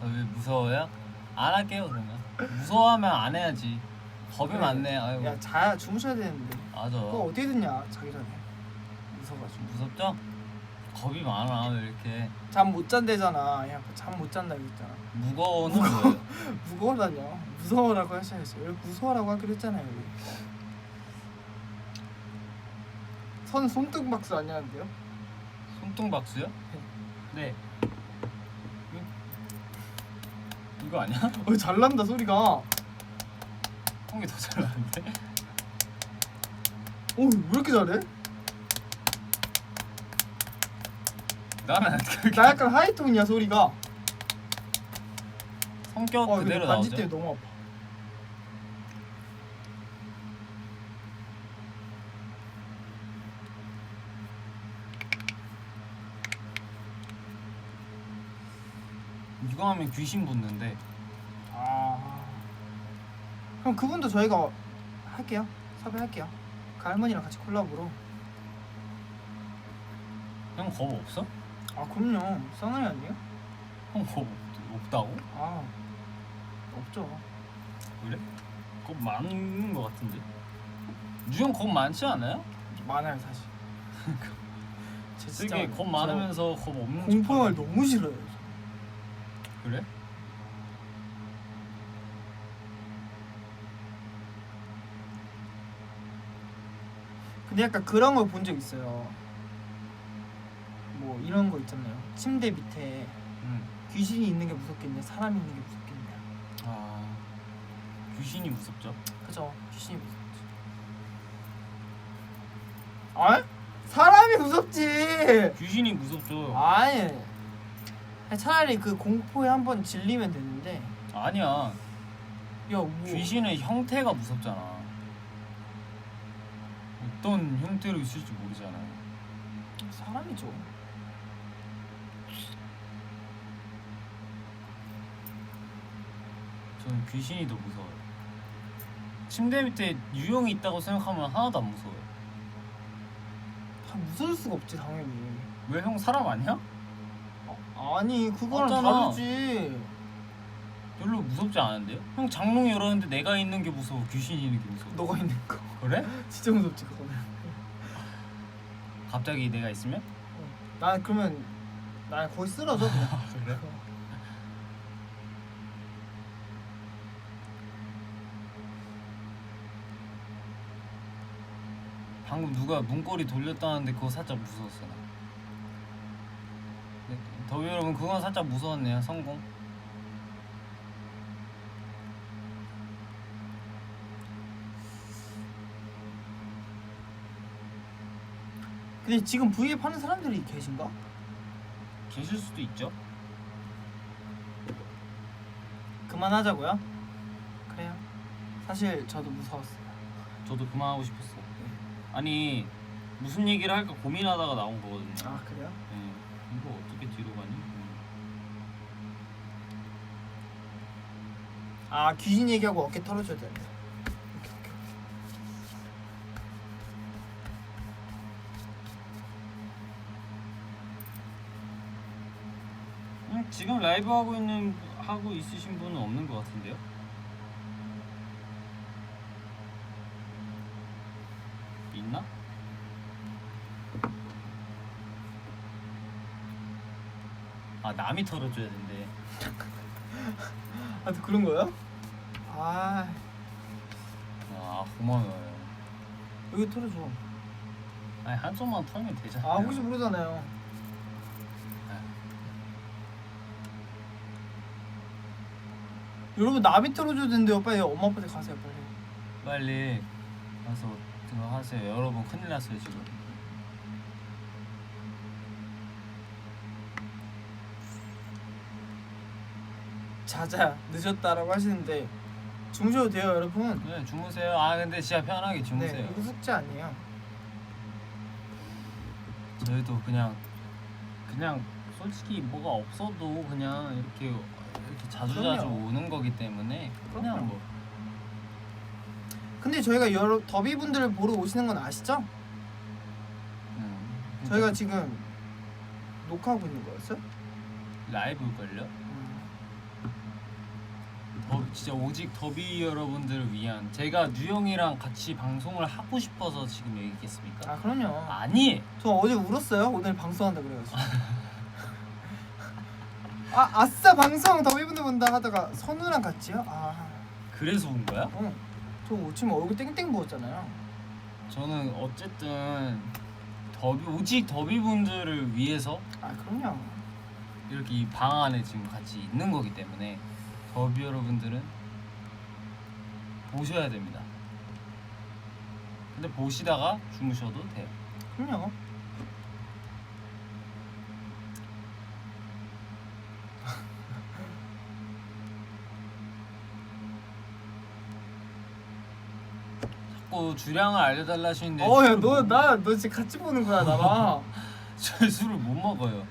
왜 무서워요? 안 할게요 그러면. 무서워하면 안 해야지. 겁이 많네. 아이고. 야, 자 주무셔야 되는데. 맞아. 그거 어떻게 듣냐? 자기 전에. 무서워가지고. 무섭죠? 겁이 많아 왜 이렇게. 잠 못 잔대잖아. 야, 잠 못 잔다 그랬잖아. 무거워는 왜? 무거워라뇨. 무서워라고 하셔야지. 여기 무서워라고 하기로 했잖아요. 여기. 선 손등박수 아니었는데요? 손등박수요? 네. 이거 아니야? 잘난다 소리가. 형이 더 잘나는데? 왜 이렇게 잘해? 나는 그렇게 나 약간 하이톤이야 소리가. 성격 근데 그대로 반지 나오죠. 때문에 너무 아파. 이거 하면 귀신 붙는데. 그럼 그분도 저희가 할게요. 섭외할게요. 그 할머니랑 같이 콜라보로. 형 겁 없어? 아 그럼요. 사나이 아니에요? 형 겁 없다고? 아 없죠. 그래? 겁 많은 것 같은데. 유형 겁 많지 않아요? 많아요 사실. 제 진짜 되게 겁 많으면서 겁 없는 공포 영화를 척하는- 너무 싫어요. 그래? 근데 약간 그런 걸 본 적 있어요. 뭐 이런 거 있잖아요. 침대 밑에 응. 귀신이 있는 게 무섭겠냐, 사람이 있는 게 무섭겠냐. 아 귀신이 무섭죠. 그죠? 귀신이 무섭지. 아? 사람이 무섭지. 귀신이 무섭죠. 아니. 차라리 그 공포에 한번 질리면 되는데. 아니야. 야, 뭐 귀신의 형태가 무섭잖아. 어떤 형태로 있을지 모르잖아. 사람이죠. 저는 귀신이 더 무서워요. 침대 밑에 유형이 있다고 생각하면 하나도 안 무서워요. 다 무서울 수가 없지 당연히. 왜 형 사람 아니야? 아니 그거랑 맞잖아. 다르지. 별로 무섭지 않은데요? 형 장롱 열었는데 내가 있는 게 무서워, 귀신이 있는 게 무서워. 너가 있는 거. 그래? 진짜 무섭지 그거는. 갑자기 내가 있으면? 난 그러면 난 거의 쓰러져 그냥. 그래? 방금 누가 문고리 돌렸다는데 그거 살짝 무서웠어 나. 네, 더비 여러분 그건 살짝 무서웠네요. 성공. 근데 지금 V앱 하는 사람들이 계신가? 계실 수도 있죠. 그만하자고요? 그래요. 사실 저도 무서웠어요. 저도 그만하고 싶었어. 아니 무슨 얘기를 할까 고민하다가 나온 거거든요. 아 그래요? 네. 이거 어떻게 뒤로 가니? 아 귀신 얘기하고 어깨 털어줘야 되는데. 오케이. 지금 라이브 하고 있으신 분은 없는 것 같은데요? 있나? 아 남이 털어줘야 된대. 아 또 그런 거요? 아 아 고마워요. 여기 털어줘. 아니 한쪽만 털면 되잖아. 아 혹시 모르잖아요. 여러분 남이 털어줘야 된대요. 빨리 엄마 아빠한테 가세요 빨리. 빨리 가서 그거 하세요. 여러분 큰일 났어요 지금. 자자 늦었다라고 하시는데 주무셔도 돼요 여러분. 네 주무세요. 아 근데 진짜 편하게 주무세요. 네 이거 숙제 아니에요. 저희도 그냥 솔직히 뭐가 없어도 그냥 이렇게 자주자주 그럼요. 오는 거기 때문에 그냥 그럼요. 뭐 근데 저희가 여러 더비분들을 보러 오시는 건 아시죠? 저희가 지금 녹화하고 있는 거였어요? 라이브걸요? 진짜 오직 더비 여러분들을 위한 제가 뉴형이랑 같이 방송을 하고 싶어서 지금 여기 있겠습니까? 아 그럼요. 아니! 저 어제 울었어요. 오늘 방송한다 그래가지고. 아 아싸 방송 더비분들 본다 하다가 선우랑 같이요? 아 그래서 온 거야? 저 지금 얼굴 땡땡 부었잖아요. 저는 어쨌든 오직 더비분들을 위해서 아 그럼요. 이렇게 이 방 안에 지금 같이 있는 거기 때문에 더비 여러분들은 보셔야 됩니다. 근데 보시다가 주무셔도 돼요. 그럼요. 자꾸 주량을 알려달라 하시는데 야 너 지금 같이 보는 거야 나랑. 저 술을 못 먹어요.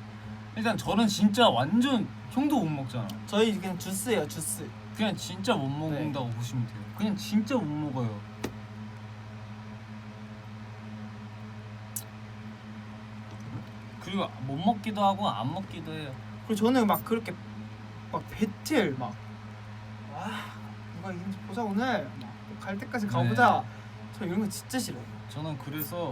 일단 저는 진짜 완전 형도 못 먹잖아. 저희 그냥 주스예요 주스. 그냥 진짜 못 먹는다고 보시면 돼요. 그냥 진짜 못 먹어요. 그리고 못 먹기도 하고 안 먹기도 해요. 그리고 저는 막 그렇게 막 배틀 막 누가 이긴지 보자 오늘 막 갈 때까지 가보자. 저 이런 거 진짜 싫어요. 저는 그래서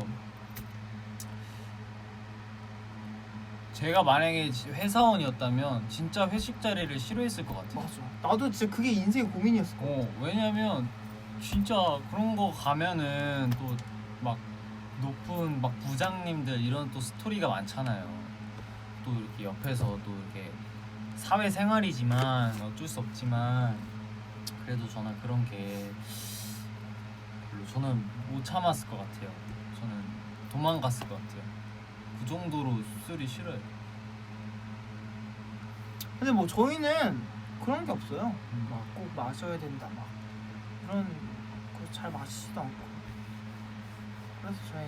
제가 만약에 회사원이었다면 진짜 회식 자리를 싫어했을 것 같아요. 맞아. 나도 진짜 그게 인생의 고민이었어. 왜냐면 진짜 그런 거 가면은 또 막 높은 막 부장님들 이런 또 스토리가 많잖아요. 또 이렇게 옆에서 또 이렇게 사회생활이지만 어쩔 수 없지만 그래도 저는 그런 게 별로 저는 못 참았을 것 같아요. 저는 도망갔을 것 같아요. 그 정도로 술이 싫어요. 근데 뭐 저희는 그런 게 없어요. 막 꼭 마셔야 된다 막 이런 거 잘 마시지도 않고. 그래서 저희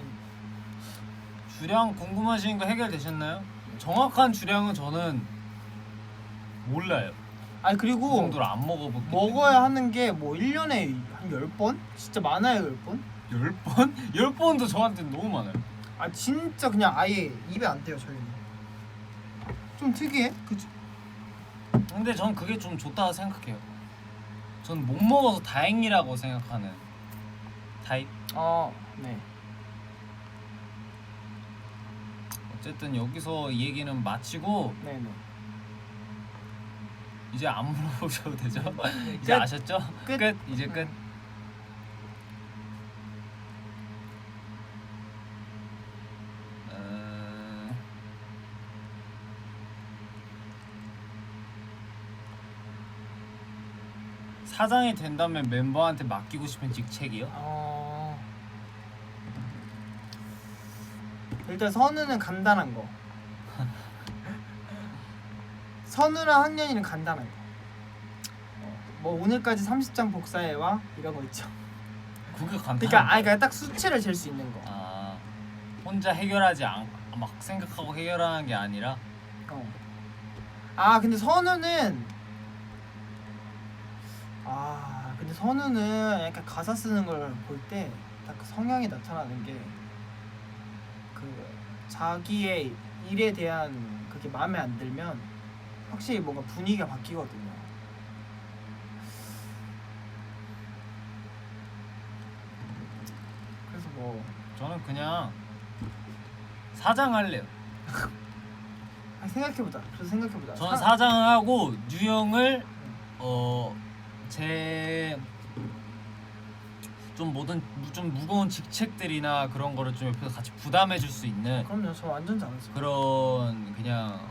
주량 궁금하신 거 해결되셨나요? 정확한 주량은 저는 몰라요. 아니 그 그리고 정도로 안 먹어봤기 먹어야 하는 게 뭐 1년에 한 10번? 진짜 많아요 10번? 10번? 10번도 저한테는 너무 많아요. 아 진짜 그냥 아예 입에 안 떼요 저희는. 좀 특이해? 그치? 근데 전 그게 좀 좋다고 생각해요. 전 못 먹어서 다행이라고 생각하는 타입. 네. 어쨌든 여기서 이 얘기는 마치고 네네. 이제 안 물어보셔도 되죠? 이제 끝. 아셨죠? 끝. 이제 끝. 사장이 된다면 멤버한테 맡기고 싶은 직책이요? 일단 선우는 간단한 거. 선우랑 학년이는 간단한 거. 뭐 오늘까지 30장 복사해와 이런 거 있죠. 그게 간단. 그러니까 딱 수치를 잴 수 있는 거. 혼자 해결하지 막 생각하고 해결하는 게 아니라. 근데 선우는 약간 가사 쓰는 걸 볼 때 딱 그 성향이 나타나는 게 그 자기의 일에 대한 그게 마음에 안 들면 확실히 뭔가 분위기가 바뀌거든요. 그래서 뭐 저는 그냥 사장 할래요. 생각해보자. 저는 사장을 하고 유형을 제 좀 무거운 직책들이나 그런 거를 좀 옆에서 같이 부담해 줄 수 있는. 그럼요. 저 완전 잘했어요. 그런 그냥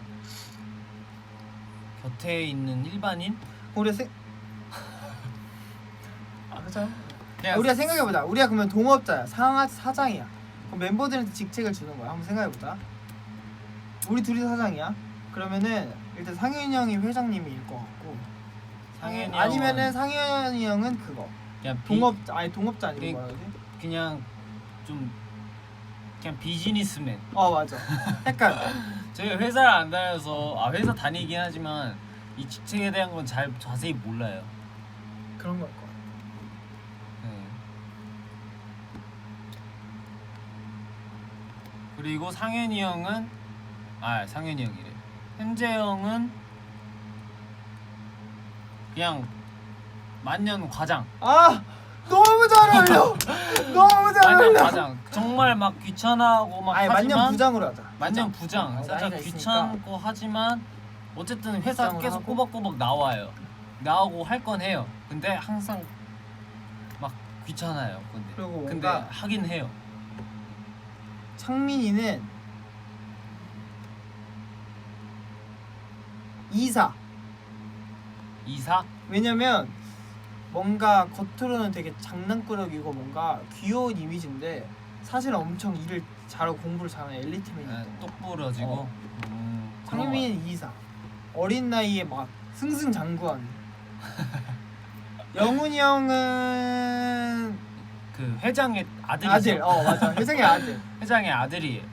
곁에 있는 일반인? 그죠? 그냥 우리가 생각해보자. 우리가 그러면 동업자야. 사장이야. 그럼 멤버들한테 직책을 주는 거야. 한번 생각해보자. 우리 둘이 사장이야. 그러면은 일단 상현이 형이 회장님일 것 같고, 아니면은 상현이 형은 그거 그냥 동업자 아니고 뭐라 그러지? 그냥 비즈니스맨. 맞아. 약간 저희가 회사를 안 다녀서 회사 다니긴 하지만 이 직책에 대한 건 자세히 몰라요. 그런 걸 것 같아. 네. 그리고 상현이 형이래. 현재 형은 그냥 만년 과장. 너무 잘 어울려. 너무 잘 만년 어울려. 과장. 정말 막 귀찮아하고 막 하지만 만년 부장으로 하자. 만년 부장. 살짝 나이가 귀찮고 하지만 어쨌든 회사 계속 하고. 꼬박꼬박 나와요. 나오고 할 건 해요. 근데 항상 막 귀찮아요. 그리고 근데 뭔가 하긴 해요. 창민이는 이사. 왜냐면 뭔가 겉으로는 되게 장난꾸러기고 뭔가 귀여운 이미지인데 사실은 엄청 일을 잘하고 공부를 잘하는 엘리트맨이야. 똑부러지고. 창민이는 이사. 어린 나이에 막 승승장구한. 영훈이 형은 그 회장의 아들이죠. 맞아. 회장의 아들. 회장의 아들이에요.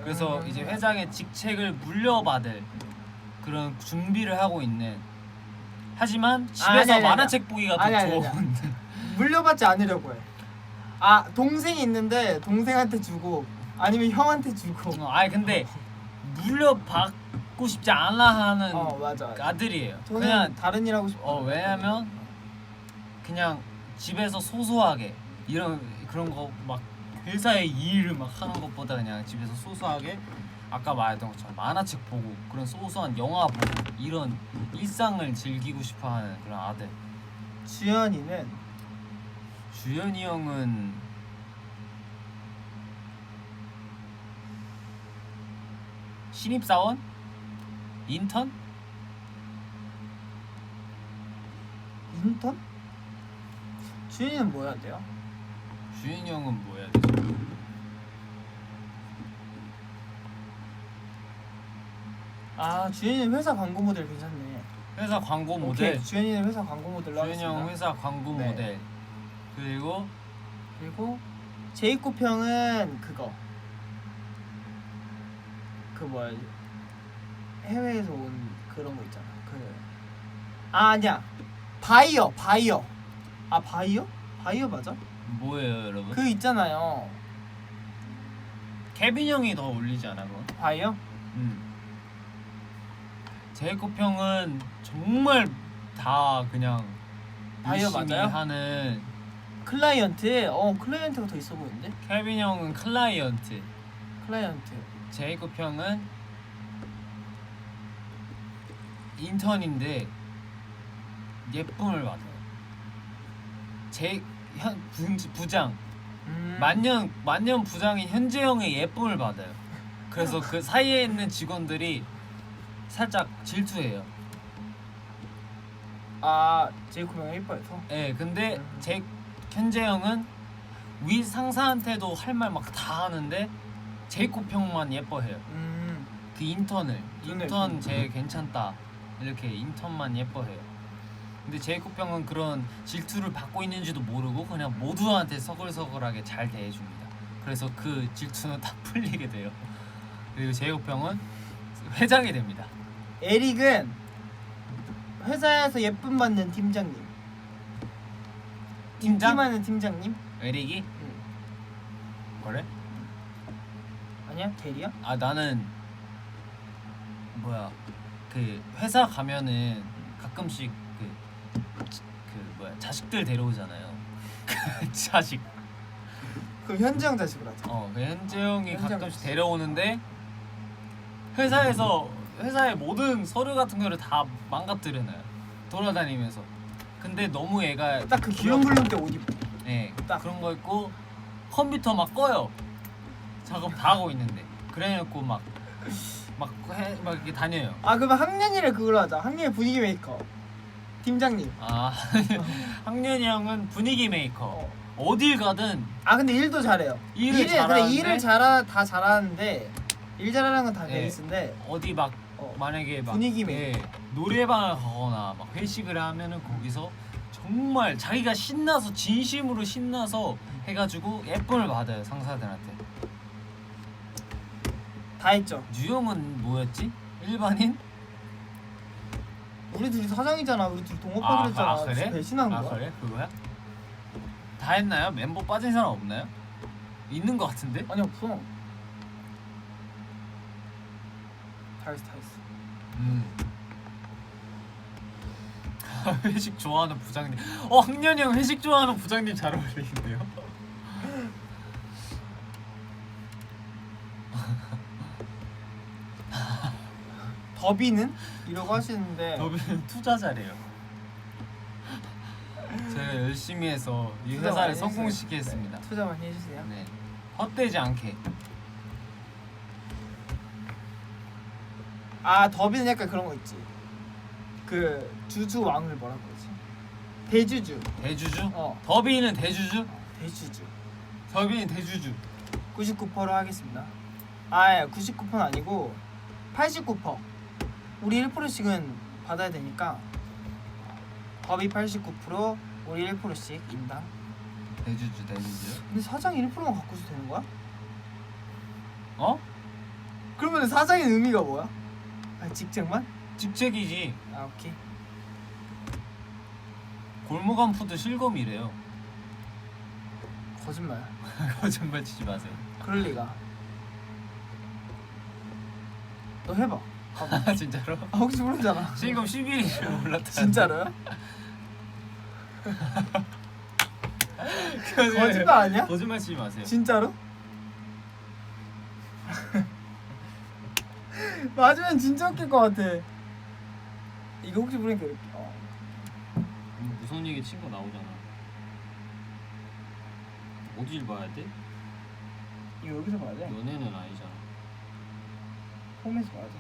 그래서 이제 회장의 직책을 물려받을 그런 준비를 하고 있는. 하지만 집에서 만화책 보기가 더 좋은. 물려받지 않으려고 해. 동생이 있는데 동생한테 주고 아니면 형한테 주고. 근데 물려받고 싶지 않아 하는 맞아. 아들이에요. 저는 그냥 다른 일 하고 싶어. 왜냐면 그냥 집에서 소소하게 이런 그런 거 막 회사의 일을 막 하는 것보다 그냥 집에서 소소하게 아까 말했던 것처럼 만화책 보고 그런 소소한 영화 보고 이런 일상을 즐기고 싶어하는 그런 아들. 주연이는 주현이 형은 신입사원? 인턴? 인턴? 주연이는 뭐 해야 돼요? 주현이 형은 뭐 해야 되지? 주연이는 회사 광고 모델 괜찮네. 회사 광고 모델. 오케이, 주연이는 회사 광고 모델로 주현이 하겠습니다. 형 회사 광고 네. 모델. 그리고 제이콥 형은 그거 뭐야, 해외에서 온 그런 거 있잖아. 아니야, 바이어. 바이어 맞아? 뭐예요, 여러분? 그 있잖아요, 케빈 형이 더 어울리지 않아, 그거? 바이어? 제이콥 형은 정말 다 그냥 바이어 열심히 맞아요? 하는. 클라이언트가 더 있어 보이는데? 케빈 형은 클라이언트. 제이콥 형은 인턴인데 예쁨을 받아요. 부장 만년 부장인 현재 형의 예쁨을 받아요. 그래서 그 사이에 있는 직원들이 살짝 질투해요. 제이콥 형 예뻐해서? 네, 근데 현재 형은 위 상사한테도 할 말 막 다 하는데 제이콥 형만 예뻐해요. 그 인턴 쟤 괜찮다 이렇게 인턴만 예뻐해요. 근데 제이콥 형은 그런 질투를 받고 있는지도 모르고 그냥 모두한테 서글서글하게 잘 대해줍니다. 그래서 그 질투는 다 풀리게 돼요. 그리고 제이콥 형은 회장이 됩니다. 에릭은 회사에서 예쁨 받는 팀장님. 인기많은 팀장님? 에릭이? 그래? 아니야? 대리야? 나는 그 회사 가면은 가끔씩 자식들 데려오잖아요. 자식. 그럼 현재 형 자식으로 하자. 그 현재 형이 현재 형 가끔씩 데려오는데 회사의 모든 서류 같은 거를 다 망가뜨려놔요. 돌아다니면서. 근데 너무 얘가 딱 그 기념불능 때 옷 입고. 네, 딱. 그런 거 있고 컴퓨터 막 꺼요. 작업 다 하고 있는데. 그래놓고 막 이렇게 다녀요. 그러면 학년이를 그걸로 하자. 학년이 분위기 메이커. 팀장님. 학년이 형은 분위기 메이커. 어딜 가든. 근데 일도 잘해요. 일을 잘하는데. 다 잘하는데 일 잘하는 건 다 베이스인데. 어디 막 만약에 막 분위기 메이커. 노래방을 가거나 막 회식을 하면은 거기서 정말 자기가 신나서 진심으로 신나서 해가지고 예쁨을 받아요, 상사들한테. 다 했죠. 유형은 뭐였지? 일반인? 우리 둘이 사장이잖아. 우리 둘이 동업하기로 했잖아. 그래? 배신한 거야. 그래? 그거야? 다 했나요? 멤버 빠진 사람 없나요? 있는 거 같은데? 아니, 없어. 다 했어. 회식 좋아하는 부장님. 학년이 형 회식 좋아하는 부장님 잘 어울리는데요? 더비는? 이러고 하시는데. 더비는 투자자래요. 제가 열심히 해서 이 투자 회사를 많이 성공시키겠습니다. 투자 많이 해주세요. 네, 헛되지 않게. 더비는 약간 그런 거 있지. 그 주주 왕을 뭐라고 그러지? 대주주. 대주주? 어. 더비는 대주주? 대주주. 더비는 대주주. 99%로 하겠습니다. 99%는 아니고 89%. 우리 1%씩은 받아야 되니까 더비 89%, 우리 1%씩 인당. 대주주. 근데 사장이 1%만 갖고 있어도 되는 거야? 그러면 사장의 의미가 뭐야? 직책만? 직책이지. 오케이. 골무감 푸드 실검이래요. 거짓말. 거짓말 치지 마세요. 그럴 리가. 너 해봐. 아 진짜로? 아 혹시 모르잖아. 지금 10일이 몰랐다. 진짜로요? 거짓말 아니야? 거짓말 치지 마세요. 진짜로? 맞으면 진짜 웃길 것 같아. 이거 혹시 모르니까 이렇게. 무슨 얘기 친거 나오잖아. 어딜 봐야 돼? 이거 여기서 봐야 돼. 연애는 아니잖아. 홈에서 봐야 돼.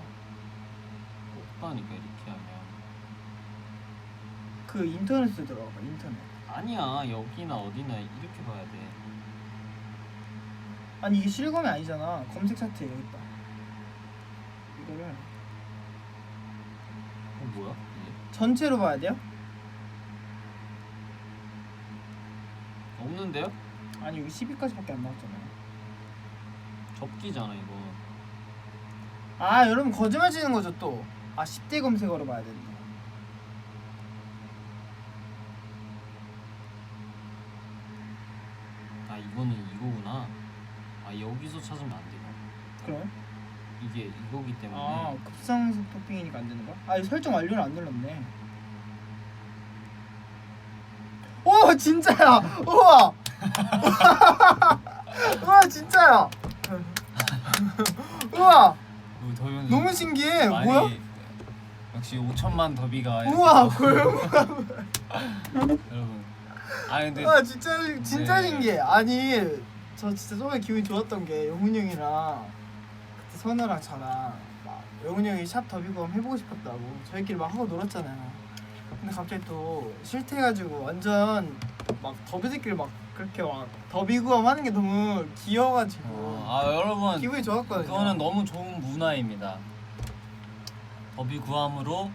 오빠니까 이렇게 하면. 그 인터넷에 들어가 봐. 인터넷. 아니야 여기나 어디나 이렇게 봐야 돼. 아니 이게 실검이 아니잖아. 검색 차트에 여기 있다. 이거를 뭐야? 이게? 전체로 봐야 돼요? 없는데요? 아니 여기 10위까지밖에 안 나왔잖아요. 접기잖아 이거. 아 여러분 거짓말 치는 거죠 또. 아 10대 검색어로 봐야 된다. 아 이거는 이거구나. 아 여기서 찾으면 안 돼요. 그럼? 이게 이거기 때문에. 아 급상승 토핑이니까 안 되는 거야? 아 이거 설정 완료를 안 눌렀네. 오 진짜야. 우와. 우와 진짜야. 우와 우리 더비는 너무 신기해. 많이 뭐야? 역시 5천만 더비가 이렇게 우와 또- 골목. 여러분. 아 근데 아 진짜 네. 신기해. 아니 저 진짜 처음에 기분이 좋았던 게 영훈이 형이랑 그때 선우랑 저랑 막 영훈이 형이 샵 더비검 해보고 싶었다고 저희끼리 막 하고 놀았잖아요. 근데 갑자기 또 싫대가지고 완전 막 더비들끼리 막 그렇게 막 더비구엄 하는 게 너무 귀여워가지고 아 여러분 기분이 좋았거든요. 그거는 너무 좋은 문화입니다. 더비 구함으로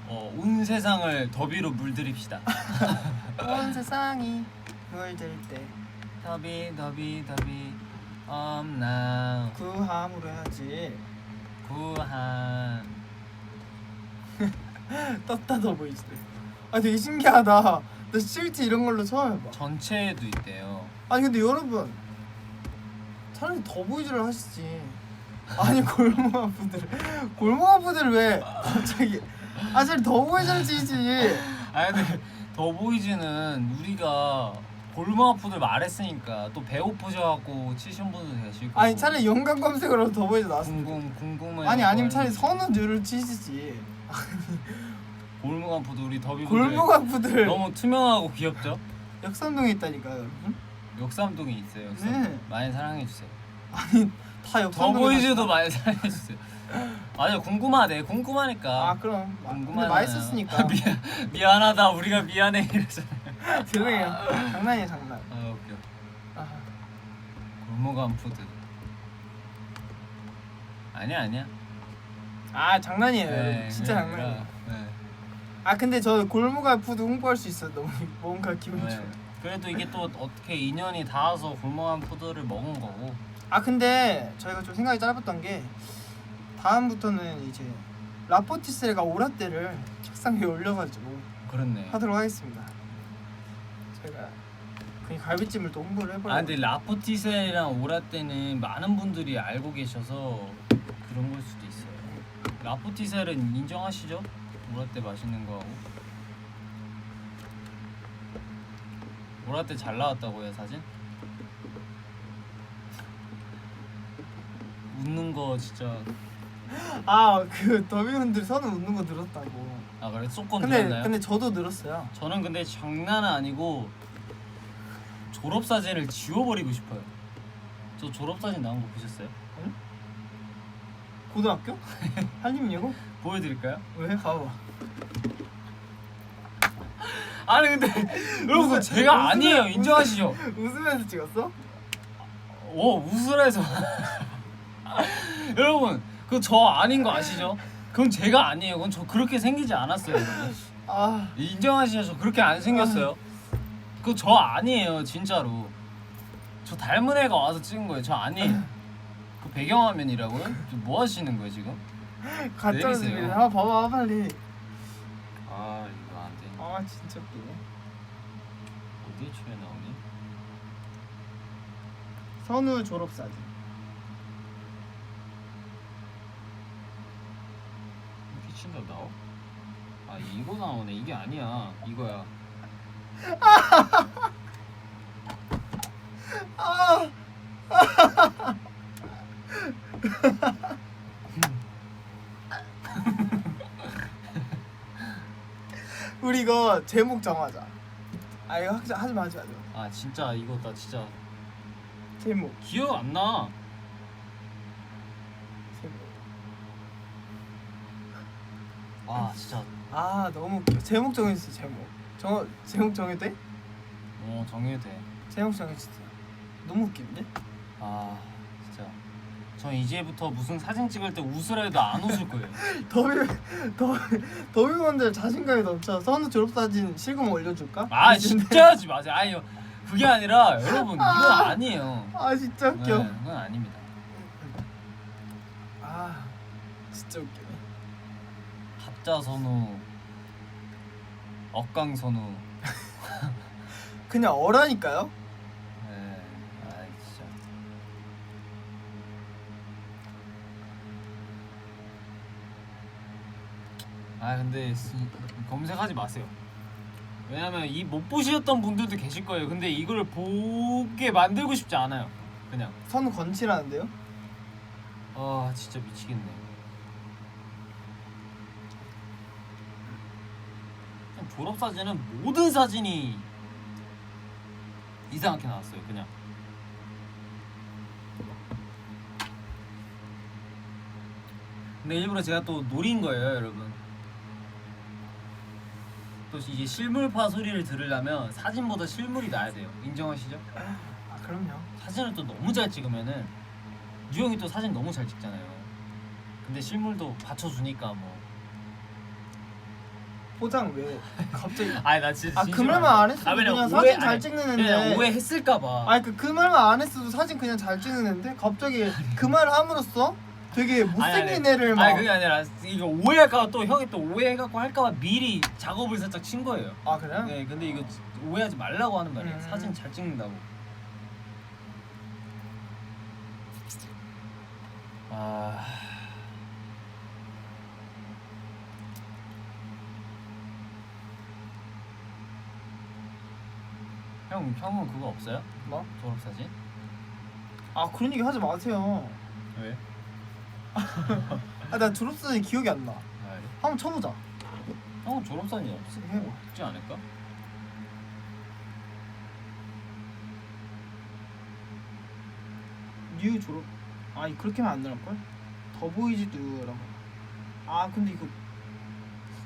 온 세상을 더비로 물들입시다. 온 세상이 물들 때 더비 더비 더비 엄나 구함으로 해야지. 구한. 떴다 더 보이지. 아 되게 신기하다. 나 실티 이런 걸로 처음 해봐. 전체에도 있대요. 아니 근데 여러분 차라리 더보이즈를 하시지. 아니 골목 아프들 왜 갑자기 아 차라리 더보이즈를 치지. 아 근데 더보이즈는 우리가 골목 아프들 말했으니까 또 배고프셔갖고 치신 분도 계실 거고. 아니 차라리 연관 검색으로 더보이즈 나왔으면 궁금해. 아니 아니면 차라리 선우들을 치시지. 골목 아프들 우리 더비분들 골목 아프들 너무 투명하고 귀엽죠? 역삼동에 있다니까요 여러분. 역삼동에 있어요. 역삼. 네. 많이 사랑해 주세요. 아니 다 역삼동에 더보이즈도 많이 사랑해 주세요. 맞아 궁금하대. 궁금하니까. 아 그럼 근데 궁금하잖아요. 맛있었으니까. 미안하다 우리가 미안해 이러잖아요. 죄송해요. 장난이에요 장난. 아 웃겨. 아, 골목 아프들. 아니야. 아 장난이에요. 네, 여러분. 진짜 네, 장난이에요. 네. 아 근데 저 골목 아프도 홍보할 수 있어. 너무 뭔가 기분이 네. 좋아. 그래도 이게 또 어떻게 인연이 닿아서 골목한 푸드를 먹은 거고. 아 근데 저희가 좀 생각이 짧았던 게 다음부터는 이제 라포티스레가 오라떼를 책상 위에 올려가지고 그렇네. 하도록 하겠습니다. 제가 그냥 갈비찜을 또 홍보를 해버려. 아 근데 라포티세랑 오라떼는 많은 분들이 알고 계셔서 그런 걸 수도 있어요. 라포티셀은 인정하시죠? 오라떼 맛있는 거하고. 오라떼 잘 나왔다고요 사진? 웃는 거 진짜. 아그 더비분들 선우 웃는 거 늘었다고. 아 그래? 조금 근데 늘었나요? 근데 저도 늘었어요. 저는 근데 장난 아니고 졸업 사진을 지워버리고 싶어요. 저 졸업 사진 나온 거 보셨어요? 고등학교? 한림여고? 보여드릴까요? 왜? 봐봐. 아니 근데 여러분 그거 제가 아니에요. 인정하시죠? 웃으면서 찍었어? 오 웃으라해서 여러분 그거 저 아닌 거 아시죠? 그건 제가 아니에요. 그건 저 그렇게 생기지 않았어요. 여러분. 아 인정하시죠? 저 그렇게 안 생겼어요. 그거 저 아니에요. 진짜로. 저 닮은 애가 와서 찍은 거예요. 저 아니에요. 그 배경화면이라고요? 뭐 하시는 거예요 지금? 가짜 내리세요. 웃음이네. 아 봐봐 빨리. 아 이거 안 돼. 아 진짜 웃기네. 어디에 추에 나오니? 선우 졸업 사진. 이거 나오네. 이게 아니야. 이거야. 아, 우리 이거 제목 정하자. 아 이거 하지 마. 아 진짜 이거 나 진짜 제목. 기억 안 나. 제목. 아 진짜. 아 너무 웃겨. 제목 정해주세요. 제목 정해도 돼? 정해도 돼. 제목 정해주세요. 너무 웃긴데? 아 진짜. 저 이제부터 무슨 사진 찍을 때 웃으라 해도 안 웃을 거예요. 더비분들 자신감이 넘쳐. 선우 졸업사진 실검 올려줄까? 아 진짜 하지 마세요. 아니요. 그게 아니라 여러분 이건 아니에요. 아 진짜 웃겨. 네, 그건 아닙니다. 아 진짜 웃기네. 가짜 선우, 억강 선우. 그냥 어라니까요? 네, 아 진짜. 아 근데 검색하지 마세요. 왜냐면 이 못 보셨던 분들도 계실 거예요. 근데 이걸 보게 만들고 싶지 않아요. 그냥. 선우 건치라는데요? 아 진짜 미치겠네. 그냥 졸업 사진은 모든 사진이 이상하게 나왔어요. 그냥. 근데 일부러 제가 또 노린 거예요, 여러분. 또 이제 실물파 소리를 들으려면 사진보다 실물이 나야 돼요. 인정하시죠? 아 그럼요. 사진을 또 너무 잘 찍으면은 유형이 또 사진 너무 잘 찍잖아요. 근데 실물도 받쳐주니까 뭐. 포장 왜 갑자기? 아니 나 진짜 그 말만 안 했어도 왜냐면 그냥 오해- 사진 잘 아니, 찍는 그냥 애인데. 오해했을까봐. 아니 그 말만 안 했어도 사진 그냥 잘 찍는 애인데 갑자기 그 말을 함으로써 되게 못생긴 애를 막. 아니 그게 아니라 이거 오해할까봐 또 형이 또 오해해갖고 할까봐 미리 작업을 살짝 친 거예요. 아 그래요? 네, 근데 이거 오해하지 말라고 하는 말이에요. 음. 사진 잘 찍는다고. 아. 형은 그거 없어요? 뭐? 졸업 사진? 아 그런 얘기 하지 마세요. 왜? 아 나 졸업사진 기억이 안 나. 아, 그래? 한번 쳐보자. 형은 졸업 사진 해봐. 없지 않을까? 뉴 졸업. 아 그렇게 하면 안 나올 걸? 더보이즈 뉴라고. 아 근데 이거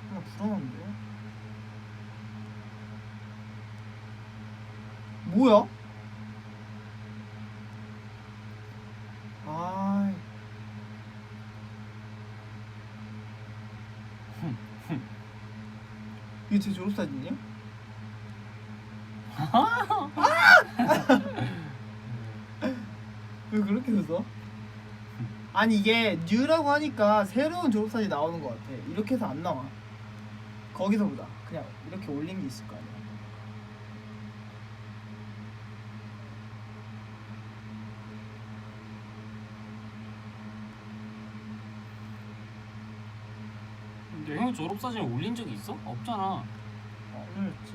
그냥 불안한데. 뭐야? 아. 이게 제 졸업사진이야? 왜 그렇게 웃어? 아니 이게 뉴라고 하니까 새로운 졸업사진 나오는 것 같아. 이렇게 해서 안 나와. 거기서 보자. 그냥 이렇게 올린 게 있을 거 아니야. 근데 형이 졸업 사진을 올린 적이 있어? 없잖아. 올렸지.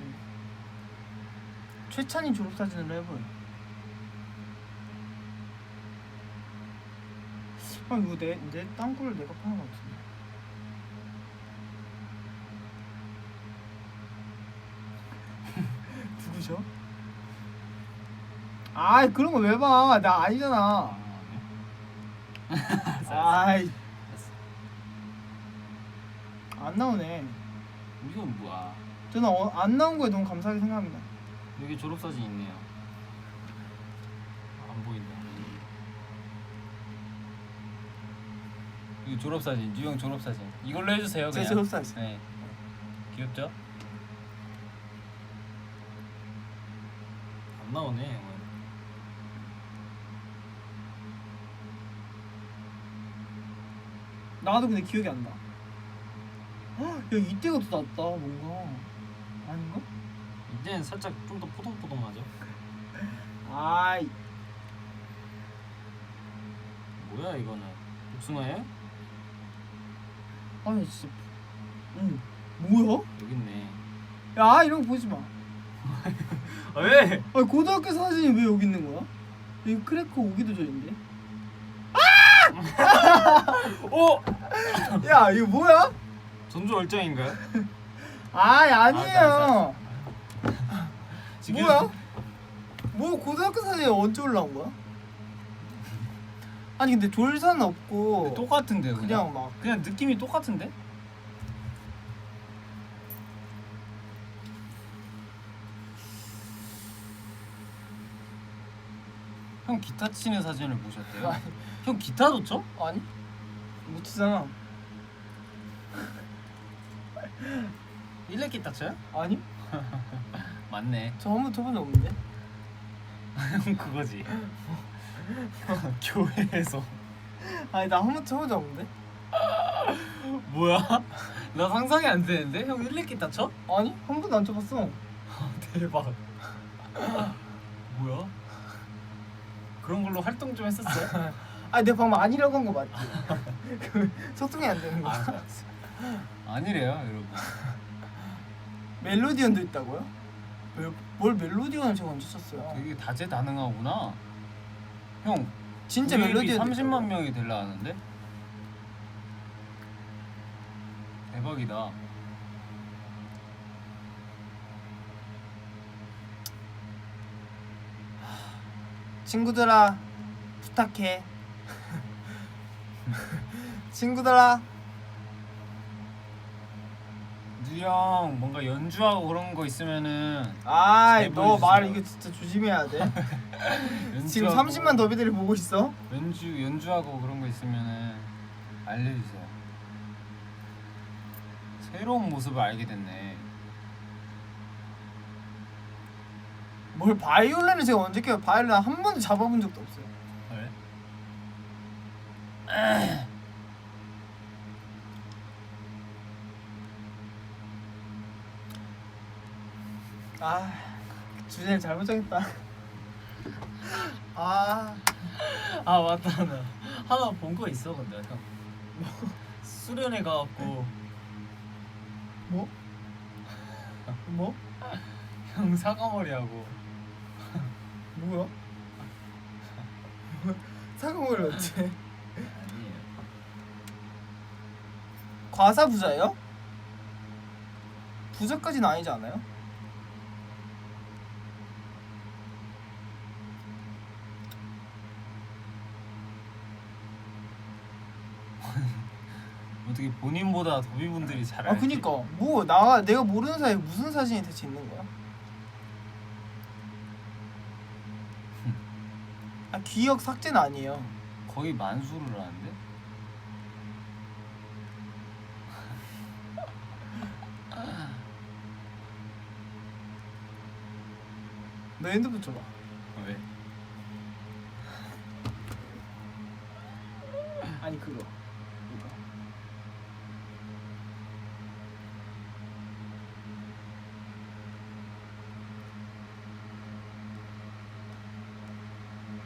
최찬이 졸업사진으로 해보여. 아 이거 내 땅굴을 내가 파는 것 같은데. 누구죠? 아이 그런 거 왜 봐? 나 아니잖아. 아이 안 나오네. 이건 뭐야? 저는 안 나온 거에 너무 감사하게 생각합니다. 여기 졸업 사진 있네요. 안 보인다. 이거 졸업 사진, 유형 졸업 사진. 이걸로 해주세요. 제 그냥. 졸업사진. 네. 귀엽죠? 안 나오네 형은. 나도 근데 기억이 안 나. 헉, 야 이때가 더 낫다 뭔가. 아닌가? 이제는 살짝 좀 더 포동포동하죠. 아이 뭐야 이거는? 복숭아예요? 아니 진짜. 응. 뭐야? 여기 있네. 야 이런 거 보지 마. 아, 왜? 아니 고등학교 사진이 왜 여기 있는 거야? 이거 크래커 오기도 전인데. 어? 야 이거 뭐야? 전주 얼짱인가요? 아니에요. 지금- 뭐야? 뭐 고등학교 사진이 언제 올라온 거야? 아니 근데 졸산 없고 똑같은데요. 그냥 막 그냥 느낌이 똑같은데? 형 기타 치는 사진을 보셨대요? 아니. 형 기타도 쳐? 아니 못 치잖아. 일렉 기타 쳐요? 아니 맞네. 저 한 번 쳐본 적 없는데. 형 그거지. 교회에서 아니 나 한 번 쳐본 적 없는데. 뭐야? 나 상상이 안 되는데? 형 일렉 기타 쳐? 아니 한 번도 안 쳐봤어. 대박. 뭐야? 그런 걸로 활동 좀 했었어요? 아니 내가 방금 아니라고 한 거 맞지? 그 소통이 안 되는 거. 아니래요, 여러분. 멜로디언도 있다고요? 뭘 멜로디언을 제가 언제 쳤어요? 되게 다재다능하구나. 형 진짜 구입이 멜로디언 30만 명이 될라 하는데? 대박이다. 친구들아 부탁해. 친구들아. 누형 뭔가 연주하고 그런 거 있으면은 아이 제보 너 말 해주세요. 이거 진짜 조심해야 돼. 지금 연주하고 30만 더비들이 보고 있어. 연주하고 그런 거 있으면은 알려주세요. 새로운 모습을 알게 됐네. 뭘 바이올린을 제가 언제 껴요? 바이올린 한 번도 잡아본 적도 없어요. 그래? 아 주제를 잘못 정했다. 아 아 맞다, 나 하나 본 거 있어. 근데 형 수련회 가갖고 뭐? 뭐? 형 사과머리 하고 뭐야? 사과머리 어째? 아니에요. 과사 부자예요? 부자까지는 아니지 않아요? 어떻게 본인보다 도비분들이 잘 알지? 아 그니까 뭐 내가 모르는 사이에 무슨 사진이 대체 있는 거야? 아 기억 삭제는 아니에요. 거의 만수를 하는데? 너 핸드폰 줘봐. 왜? 아니 그거 이거.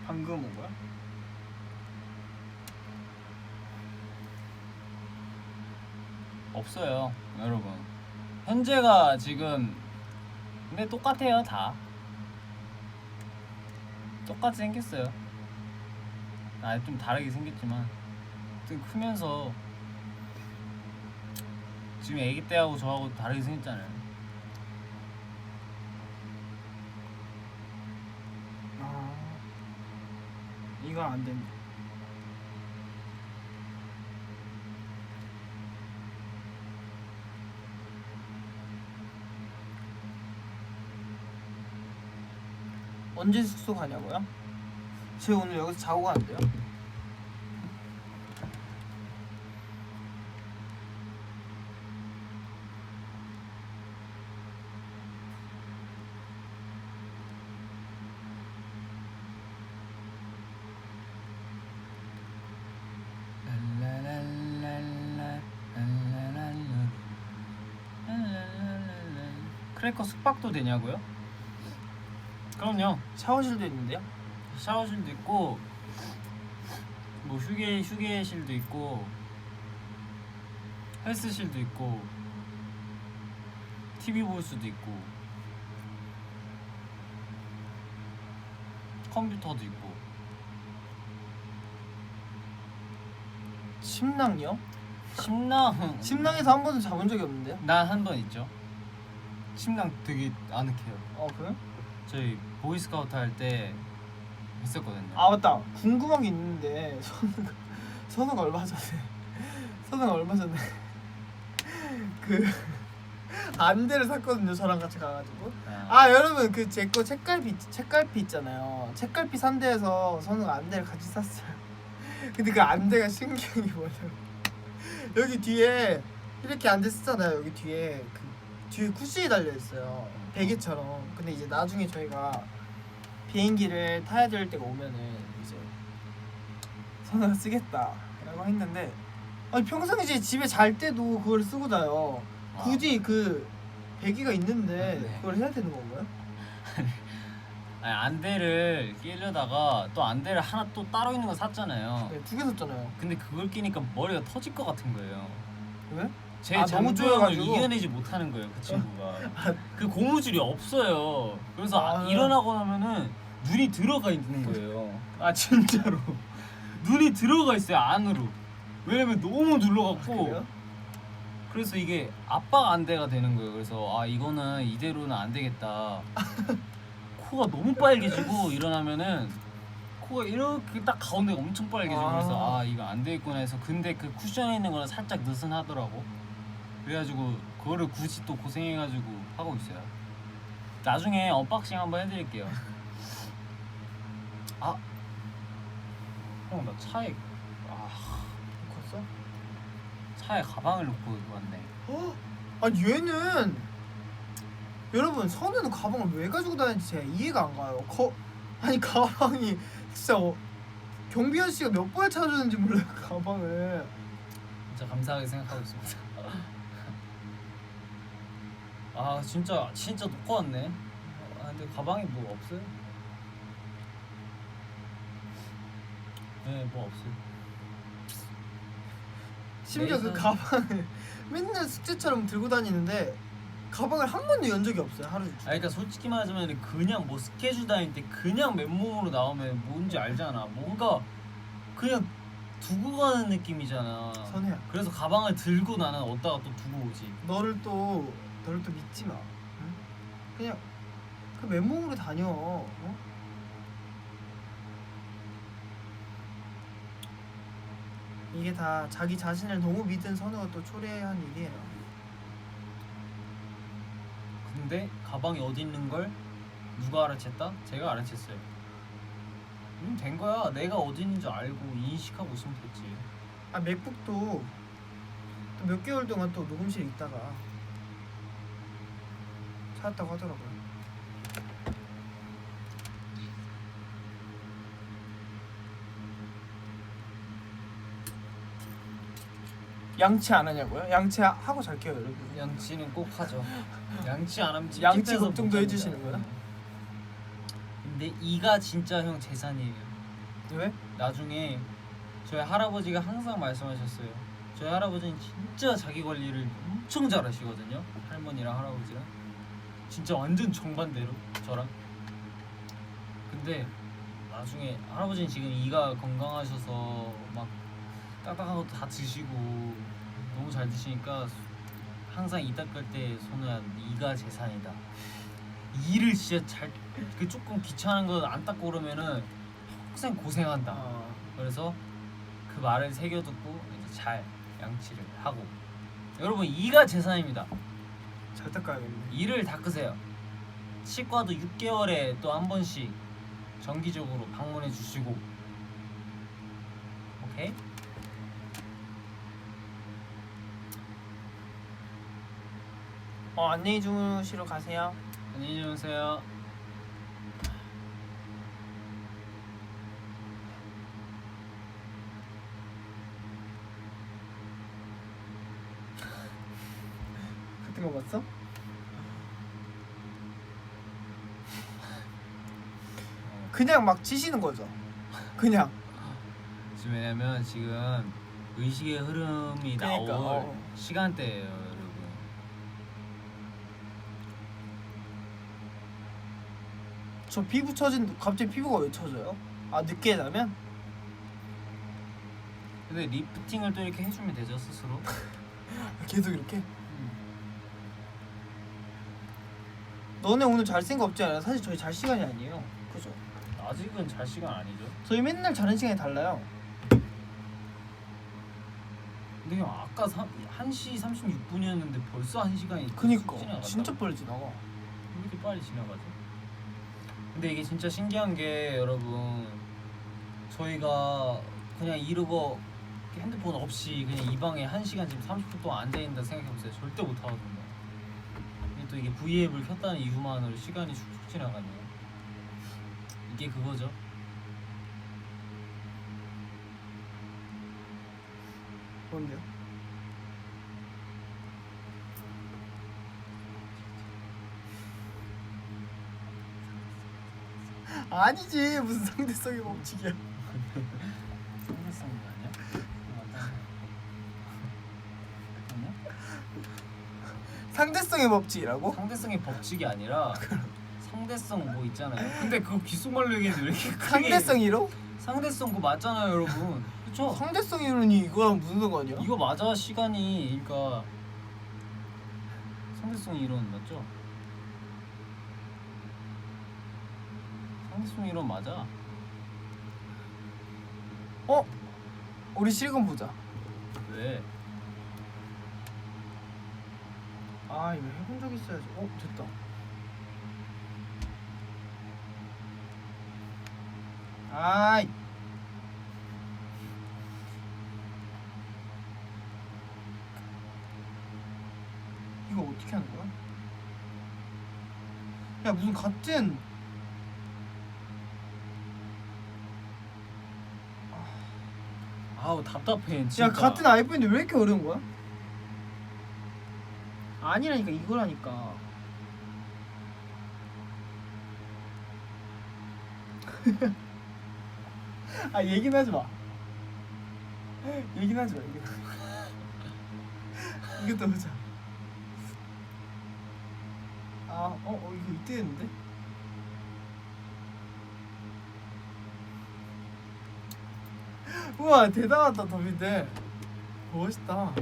방금 온 거야? 없어요, 여러분. 현재가 지금 근데 똑같아요, 다. 똑같이 생겼어요. 아, 좀 다르게 생겼지만 좀 크면서 지금 애기 때하고 저하고 다르게 생겼잖아요. 아 이건 안 된다. 언제 숙소 가냐고요? 저희 오늘 여기서 자고 가는데요. 크래커 숙박도 되냐고요? 그럼요. 샤워실도 있는데요. 샤워실도 있고 뭐 휴게실도 있고 헬스실도 있고 TV 볼 수도 있고 컴퓨터도 있고. 심랑요? 심랑에서 한 번도 자본 적이 없는데요? 난 한 번 있죠. 심랑 되게 아늑해요. 그래? 저희 보이스카우트 할 때 있었거든요. 아 맞다, 궁금한 게 있는데 선우가 얼마 전에 그 안대를 샀거든요, 저랑 같이 가가지고. 여러분, 그 제 거 책갈피 있잖아요. 책갈피 산 데에서 선우가 안대를 같이 샀어요. 근데 그 안대가 신기한 게 뭐냐면 여기 뒤에 이렇게 안대 쓰잖아요. 여기 뒤에 뒤에 쿠션이 달려 있어요, 베개처럼. 근데 이제 나중에 저희가 비행기를 타야 될 때가 오면은 이제 선우가 쓰겠다라고 했는데, 아니 평상시에 집에 잘 때도 그걸 쓰고 자요. 굳이 그 베개가 있는데 네. 그걸 해야 되는 건가요? 아니, 안대를 끼려다가 또 안대를 하나 또 따로 있는 거 샀잖아요. 네, 2개 샀잖아요. 근데 그걸 끼니까 머리가 터질 것 같은 거예요. 왜? 제 너무 잠조형을 쪼여가지고? 이겨내지 못하는 거예요, 그 친구가. 그 고무줄이 없어요. 그래서 아. 일어나고 나면은 눈이 들어가 있는 거예요. 아 진짜로 눈이 들어가 있어요, 안으로. 왜냐면 너무 눌러갖고. 그래요? 그래서 이게 압박 안대가 되는 거예요. 그래서 이거는 이대로는 안 되겠다. 코가 너무 빨개지고 일어나면은 코가 이렇게 딱 가운데가 엄청 빨개지고. 그래서 이거 안 되겠구나 해서. 근데 그 쿠션에 있는 거는 살짝 느슨하더라고. 그래가지고 그거를 굳이 또 고생해가지고 하고 있어요. 나중에 언박싱 한번 해드릴게요. 형 나 차에 컸어? 차에 가방을 놓고 왔네. 아니 얘는, 여러분, 선우는 가방을 왜 가지고 다니는지 제가 이해가 안 가요. 아니 가방이 진짜 경비원 씨가 몇 번을 찾아줬는지 몰라요, 그 가방을. 진짜 감사하게 생각하고 있습니다. 진짜 놓고 왔네. 근데 가방에 뭐 없어요? 네, 뭐 없어요. 심지어 그 가방을 맨날 숙제처럼 들고 다니는데 가방을 한 번도 연 적이 없어요, 하루 종일. 그러니까 솔직히 말하자면 그냥 뭐 스케줄 다닐 때 그냥 맨몸으로 나오면 뭔지 알잖아. 뭔가 그냥 두고 가는 느낌이잖아. 선우야, 그래서 가방을 들고 나는 어디다가 또 두고 오지. 너를 또 믿지 마. 응? 그냥 그 맨몸으로 다녀. 이게 다 자기 자신을 너무 믿은 선우가 또 초래한 일이에요. 근데 가방이 어디 있는 걸 누가 알아챘다? 제가 알아챘어요. 된 거야. 내가 어디 있는지 알고 인식하고 있으면 됐지. 맥북도 또 몇 개월 동안 또 녹음실에 있다가 찾았다고 하더라고요. 양치 안 하냐고요? 양치 하고 잘게요, 여러분. 양치는 꼭 하죠. 양치 안 하면 양치 찝찝해서 걱정도 못 해주시는 합니다. 거야? 근데 이가 진짜 형 재산이에요. 왜? 나중에 저희 할아버지가 항상 말씀하셨어요. 저희 할아버지는 진짜 자기 관리를 엄청 잘하시거든요. 할머니랑 할아버지랑 진짜 완전 정반대로 저랑. 근데 나중에 할아버지는 지금 이가 건강하셔서 막 딱딱한 것도 다 드시고 너무 잘 드시니까 항상 이 닦을 때 선우야, 이가 재산이다. 이를 진짜 잘 조금 귀찮은 거 안 닦고 그러면은 평생 고생한다. 그래서 그 말을 새겨듣고 이제 잘 양치를 하고. 여러분, 이가 재산입니다. 잘 닦아야겠네. 이를 닦으세요. 치과도 6개월에 또 한 번씩 정기적으로 방문해 주시고. 오케이? 안녕히 주무시러 가세요. 안녕히 주무세요. 같은 거 봤어? 그냥 막 치시는 거죠. 그냥. 지금 왜냐면 지금 의식의 흐름이 그러니까, 나올 시간대예요, 여러분. 저 피부 처진 갑자기 피부가 왜 처져요? 아 늦게 자면? 근데 리프팅을 또 이렇게 해주면 되죠 스스로. 계속 이렇게? 너네 오늘 잘 생각 없지 않아요? 사실 저희 잘 시간이 아니에요. 그죠? 아직은 잘 시간 아니죠. 저희 맨날 자는 시간이 달라요. 근데 형 아까 1시 36분이었는데 벌써 1시간이 그니까 진짜 빨리 지나가. 왜 이렇게 빨리 지나가죠? 근데 이게 진짜 신기한 게 여러분 저희가 그냥 이러고 핸드폰 없이 그냥 이 방에 1시간 지금 30분 동안 앉아있는다 생각해보세요. 절대 못하거든요. 근데 또 이게 V앱을 켰다는 이유만으로 시간이 쑥쑥 지나가네요. 이게 그거죠. 뭔데요? 아니지 무슨 상대성의 법칙이야. 상대성이 아니야? 맞나? 상대성의 법칙이라고? 상대성의 법칙이 아니라 상대성 뭐 있잖아요. 근데 그거 귓속말로 얘기했는데 왜 이렇게 크게 상대성 1호? 상대성 그거 맞잖아요 여러분. 그쵸? 상대성 1호니 이거랑 무슨 상관이야? 이거 맞아 시간이. 그러니까 상대성 이론 맞죠? 상대성 이론 맞아. 어? 우리 실검 보자. 왜? 아 이거 해본 적 있어야지. 됐다. 아이 이거 어떻게 하는 거야? 야 무슨 같은 아우 답답해 진짜. 야 같은 아이폰인데 왜 이렇게 어려운 거야? 아니라니까 이거라니까. 아 얘기는 하지 마. 얘기는 하지 마. 이것도 보자. 이거 이때 했는데? 우와 대단하다 더빈들. 멋있다.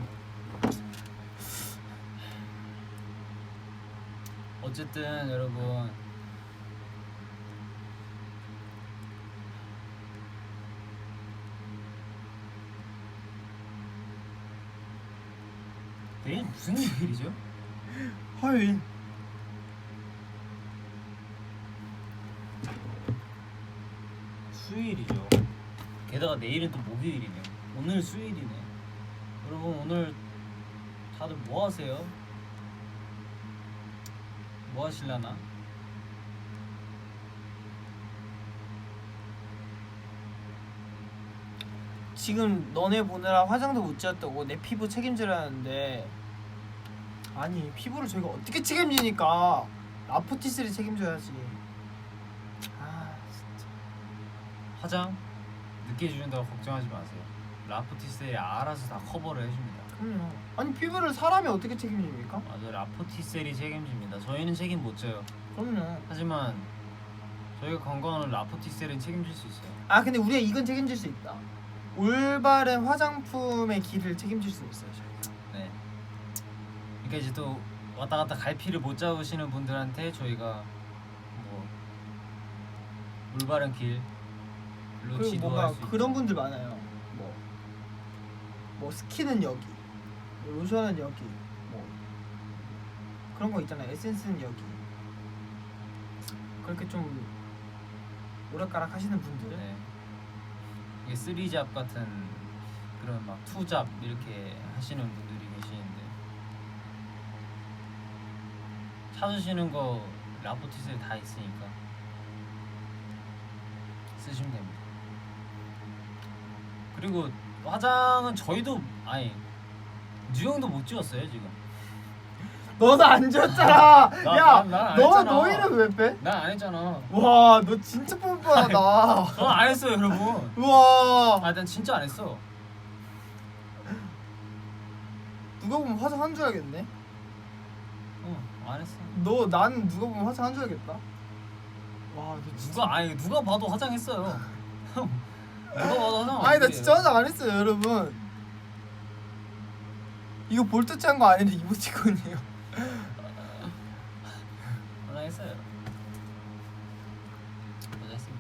어쨌든 여러분 내일 무슨 요일이죠? 화요일. 수요일이죠. 게다가 내일은 또 목요일이네. 오늘 수요일이네. 여러분 오늘 다들 뭐 하세요? 뭐 하실라나? 지금 너네 보느라 화장도 못 지었다고 내 피부 책임지라는데 아니 피부를 저희가 어떻게 책임지니까 라포티스를 책임져야지. 아 진짜. 화장 늦게 해주는다고 걱정하지 마세요. 라포티스에 알아서 다 커버를 해줍니다. 그럼요. 아니 피부를 사람이 어떻게 책임집니까? 맞아, 라포티셀이 책임집니다. 저희는 책임 못 져요. 그럼요. 하지만 저희가 건강한 라포티셀은 책임질 수 있어요. 아 근데 우리가 이건 책임질 수 있다. 올바른 화장품의 길을 책임질 수 있어요. 저희가. 네. 그러니까 이제 또 왔다 갔다 갈피를 못 잡으시는 분들한테 저희가 뭐 올바른 길로 그리고 지도할 뭔가 수 있죠. 그런 분들 많아요. 뭐 스킨은 여기, 뭐 로션은 여기, 뭐 그런 거 있잖아요. 에센스는 여기. 그렇게 좀 오락가락 하시는 분들. 네. 이게 3잡 같은 그런 막 2잡 이렇게 하시는 분들이 계시는데 찾으시는 거 라포티스에 다 있으니까 쓰시면 됩니다. 그리고 화장은 저희도 아니 뉴형도 못 지웠어요 지금. 너도 안 지웠잖아. 나- 야, 난안 너 했잖아. 너희는 왜 빼? 난 안 했잖아. 와, 너 진짜 뻔뻔하다. 저는 안 했어요 여러분. 우와. 아 난 진짜 안 했어. 누가 보면 화장한 줄 알겠네. 안 했어. 너 나는 누가 보면 화장한 줄 알겠다. 너 진짜. 누가 봐도 화장했어요. 형 누가 봐도 화장 안 아니 나 했어요. 진짜 화장 안 했어요 여러분. 이거 볼터치한 거 아닌데 이모티콘이에요. 화장했어요. 화장했습니다.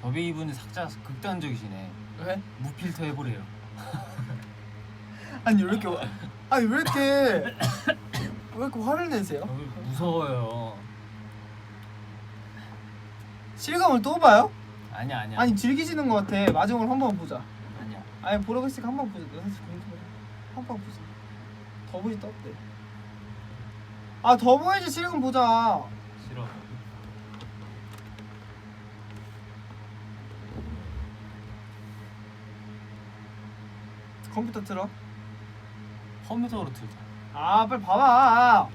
더비 이분이 삭제 극단적이시네. 왜? 무필터 해보래요. 아니 왜 이렇게 왜 이렇게 화를 내세요? 더비 무서워요. 실감을 또 봐요? 아니야. 아니 즐기시는 것 같아. 마지막으로 한번 보자. 아니야. 아니 보라고 했으니까 한번 보자. 너 사실 공부해. 한번 보자. 더보이 떴대. 아 더보이지 실감 보자. 싫어. 컴퓨터 틀어. 컴퓨터로 틀자. 아 빨리 봐봐.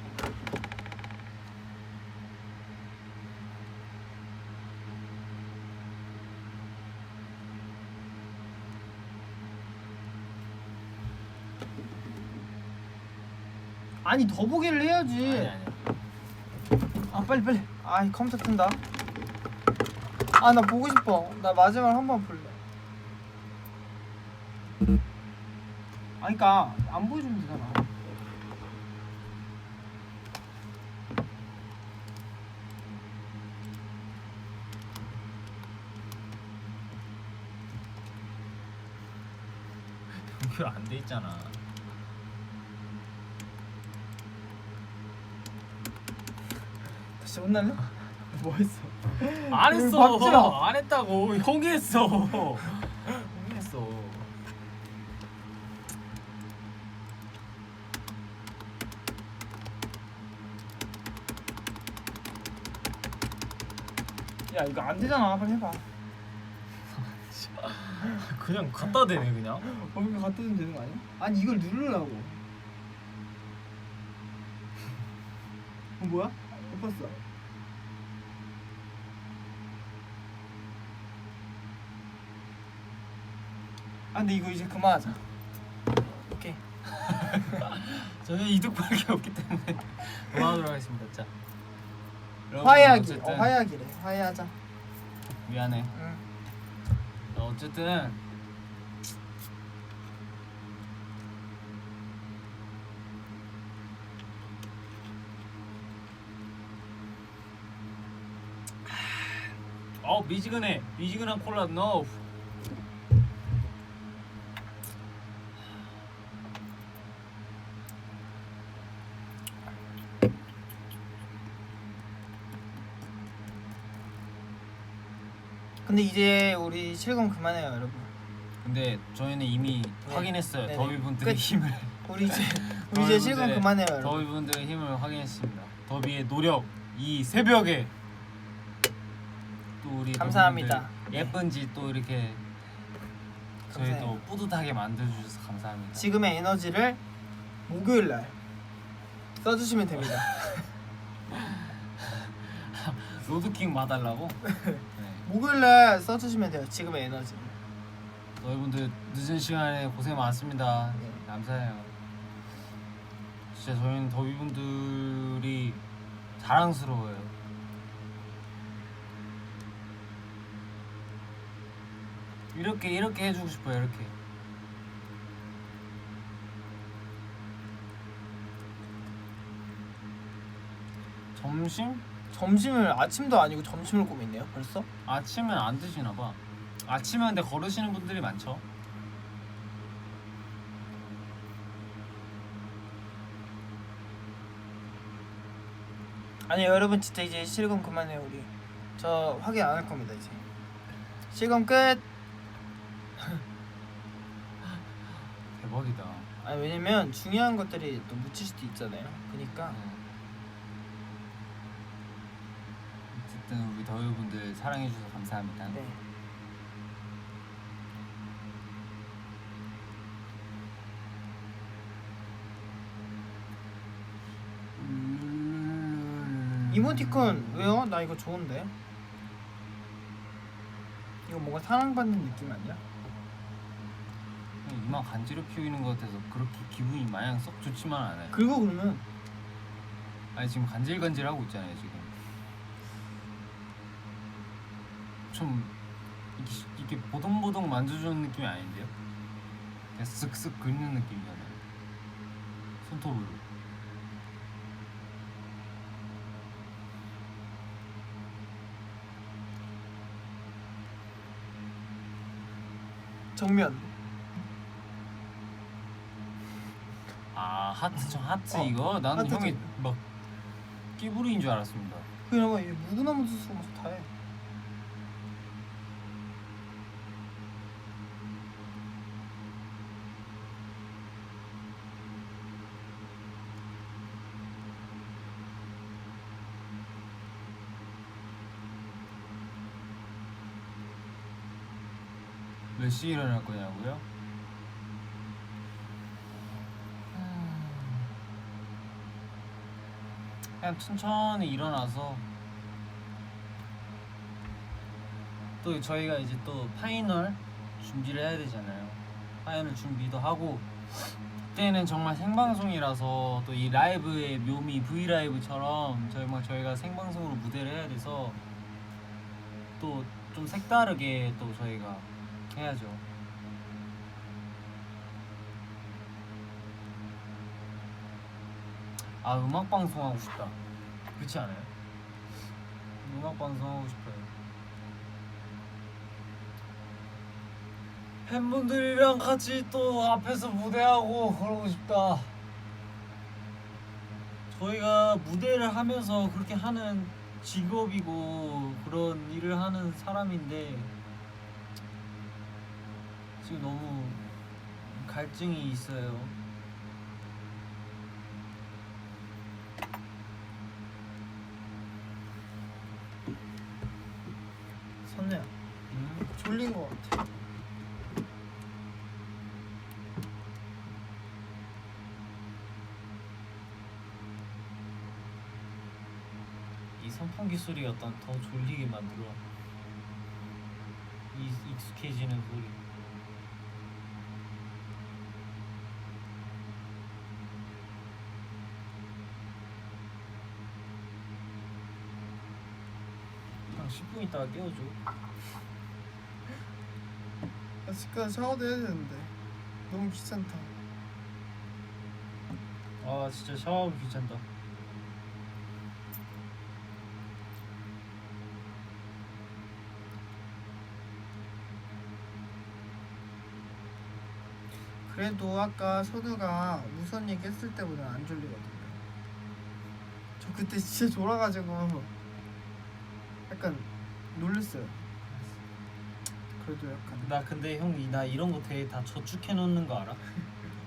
아니 더보기를 해야지. 아니야. 아 빨리. 아이 컴퓨터 튼다. 아 나 보고 싶어. 나 마지막 한번 볼래. 아니 그니까 안 보여주면 되잖아. 연결 안 돼 있잖아. 다시 혼날래? 뭐 했어? 안 이거 했어. 봤죠? 안 했다고. 형이 했어. 형이 했어. 야 이거 안 되잖아. 빨리 해봐. 그냥 갖다 대네 그냥. 이거 갖다 주면 되는 거 아니야? 아니 이걸 누르라고. 뭐야? 못 봤어. 아 근데 이거 이제 그만하자. 오케이. 저는 이득밖에 없기 때문에 그만하도록 하겠습니다. 자. 여러분, 화해하기. 어쨌든 화해하기래. 화해하자. 미안해. 응. 어쨌든 미지근해. 미지근한 콜라 넣어. 근데 이제 우리 실검 그만해요 여러분. 근데 저희는 이미 네. 확인했어요. 네네. 더비분들의 끝. 힘을. 우리 이제 실검 그만해요 여러분. 더비분들의 힘을 확인했습니다. 더비의 노력 이 새벽에 또 우리 감사합니다. 더비분들 예쁜지 또 이렇게 저희 감사해요. 또 뿌듯하게 만들어주셔서 감사합니다. 지금의 에너지를 목요일 날 써주시면 됩니다. 로드킹 봐달라고? 네. 목요일 날 써주시면 돼요. 지금의 에너지를. 너희분들 늦은 시간에 고생 많습니다. 네. 감사해요. 진짜 저희는 더비분들이 자랑스러워요. 이렇게 해주고 싶어요. 이렇게. 점심을 아침도 아니고 점심을 꾸미네요. 벌써? 아침은 안 드시나 봐. 아침에 근데 걸으시는 분들이 많죠. 아니 여러분 진짜 이제 실검 그만해요 우리. 저 확인 안 할 겁니다 이제. 실검 끝. 대박이다. 아니 왜냐면 중요한 것들이 또 묻힐 수도 있잖아요. 그러니까 어쨌든 우리 더위분들 사랑해 주셔서 감사합니다. 네. 이모티콘 왜요? 나 이거 좋은데. 이거 뭔가 사랑받는 느낌 아니야? 이만 간지럽히는 것 같아서 그렇게 기분이 마냥 썩 좋지만 않아요. 그리고 그러면 아니 지금 간질간질하고 있잖아요 지금. 좀 이게 보동보동 만져주는 느낌이 아닌데요? 그냥 쓱쓱 긁는 느낌이잖아요. 손톱으로. 정면. 아 하트 저 하트 어, 이거? 나는 하트 형이 좀. 막 끼부리인 줄 알았습니다. 그냥 이 무구나무 수수가 좋다해. 몇 시에 일어날 거냐고요? 그냥 천천히 일어나서 또 저희가 이제 또 파이널 준비를 해야 되잖아요. 파이널 준비도 하고 그때는 정말 생방송이라서 또 이 라이브의 묘미 브이라이브처럼 저희가 생방송으로 무대를 해야 돼서 또 좀 색다르게 또 저희가 해야죠. 아 음악 방송 하고 싶다. 그렇지 않아요? 음악 방송 하고 싶어요. 팬분들이랑 같이 또 앞에서 무대하고 그러고 싶다. 저희가 무대를 하면서 그렇게 하는 직업이고 그런 일을 하는 사람인데 지금 너무 갈증이 있어요. 선우야, 졸린 거 같아. 이 선풍기 소리가 더 졸리게 만들어. 이 익숙해지는 소리. 한 10분 있다가 깨워줘. 나 집 가서 샤워도 해야 되는데 너무 귀찮다. 아 진짜 샤워하기 귀찮다. 그래도 아까 선우가 무선 얘기 했을 때보다 안 졸리거든요. 저 그때 진짜 졸아가지고 약간 놀랬어요. 그래도 약간 나 근데 형 나 이런 거 되게 다 저축해 놓는 거 알아?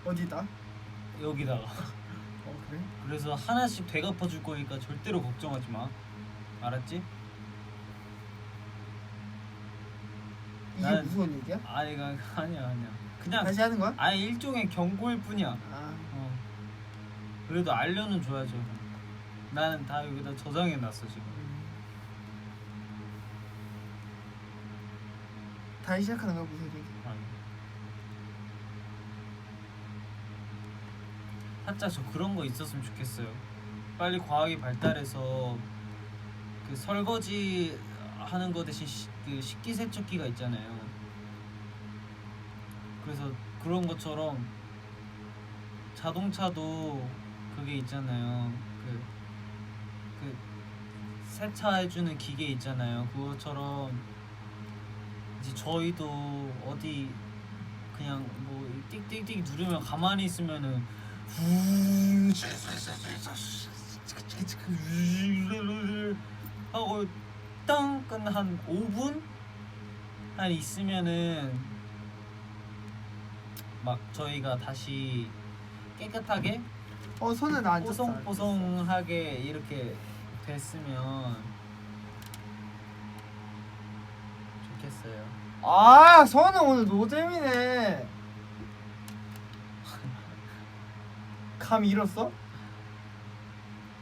어디다? 여기다가. 어 그래? 그래서 하나씩 되갚아 줄 거니까 절대로 걱정하지 마. 알았지? 이게 나는- 무슨 얘기야? 아니 아니야. 그냥 다시 하는 거야? 아예 일종의 경고일 뿐이야. 아 어. 그래도 알려는 줘야죠. 나는 다 여기다 저장해 놨어 지금. 다시 시작하는 거야 무슨 얘기? 아니. 살짝 저 그런 거 있었으면 좋겠어요. 빨리 과학이 발달해서 그 설거지 하는 거 대신 그 식기세척기가 있잖아요. 그래서 그런 것처럼 자동차도 그게 있잖아요. 그 세차해주는 기계 있잖아요. 그것처럼 이제 저희도 어디 그냥 뭐 띡띡띡 누르면 가만히 있으면은 하고 땅 끝나 한 5분 한 있으면은 막 저희가 다시 깨끗하게 선우 나 앉았어. 뽀송뽀송하게 이렇게 됐으면 좋겠어요. 아 선우 오늘 노잼이네. 감 잃었어?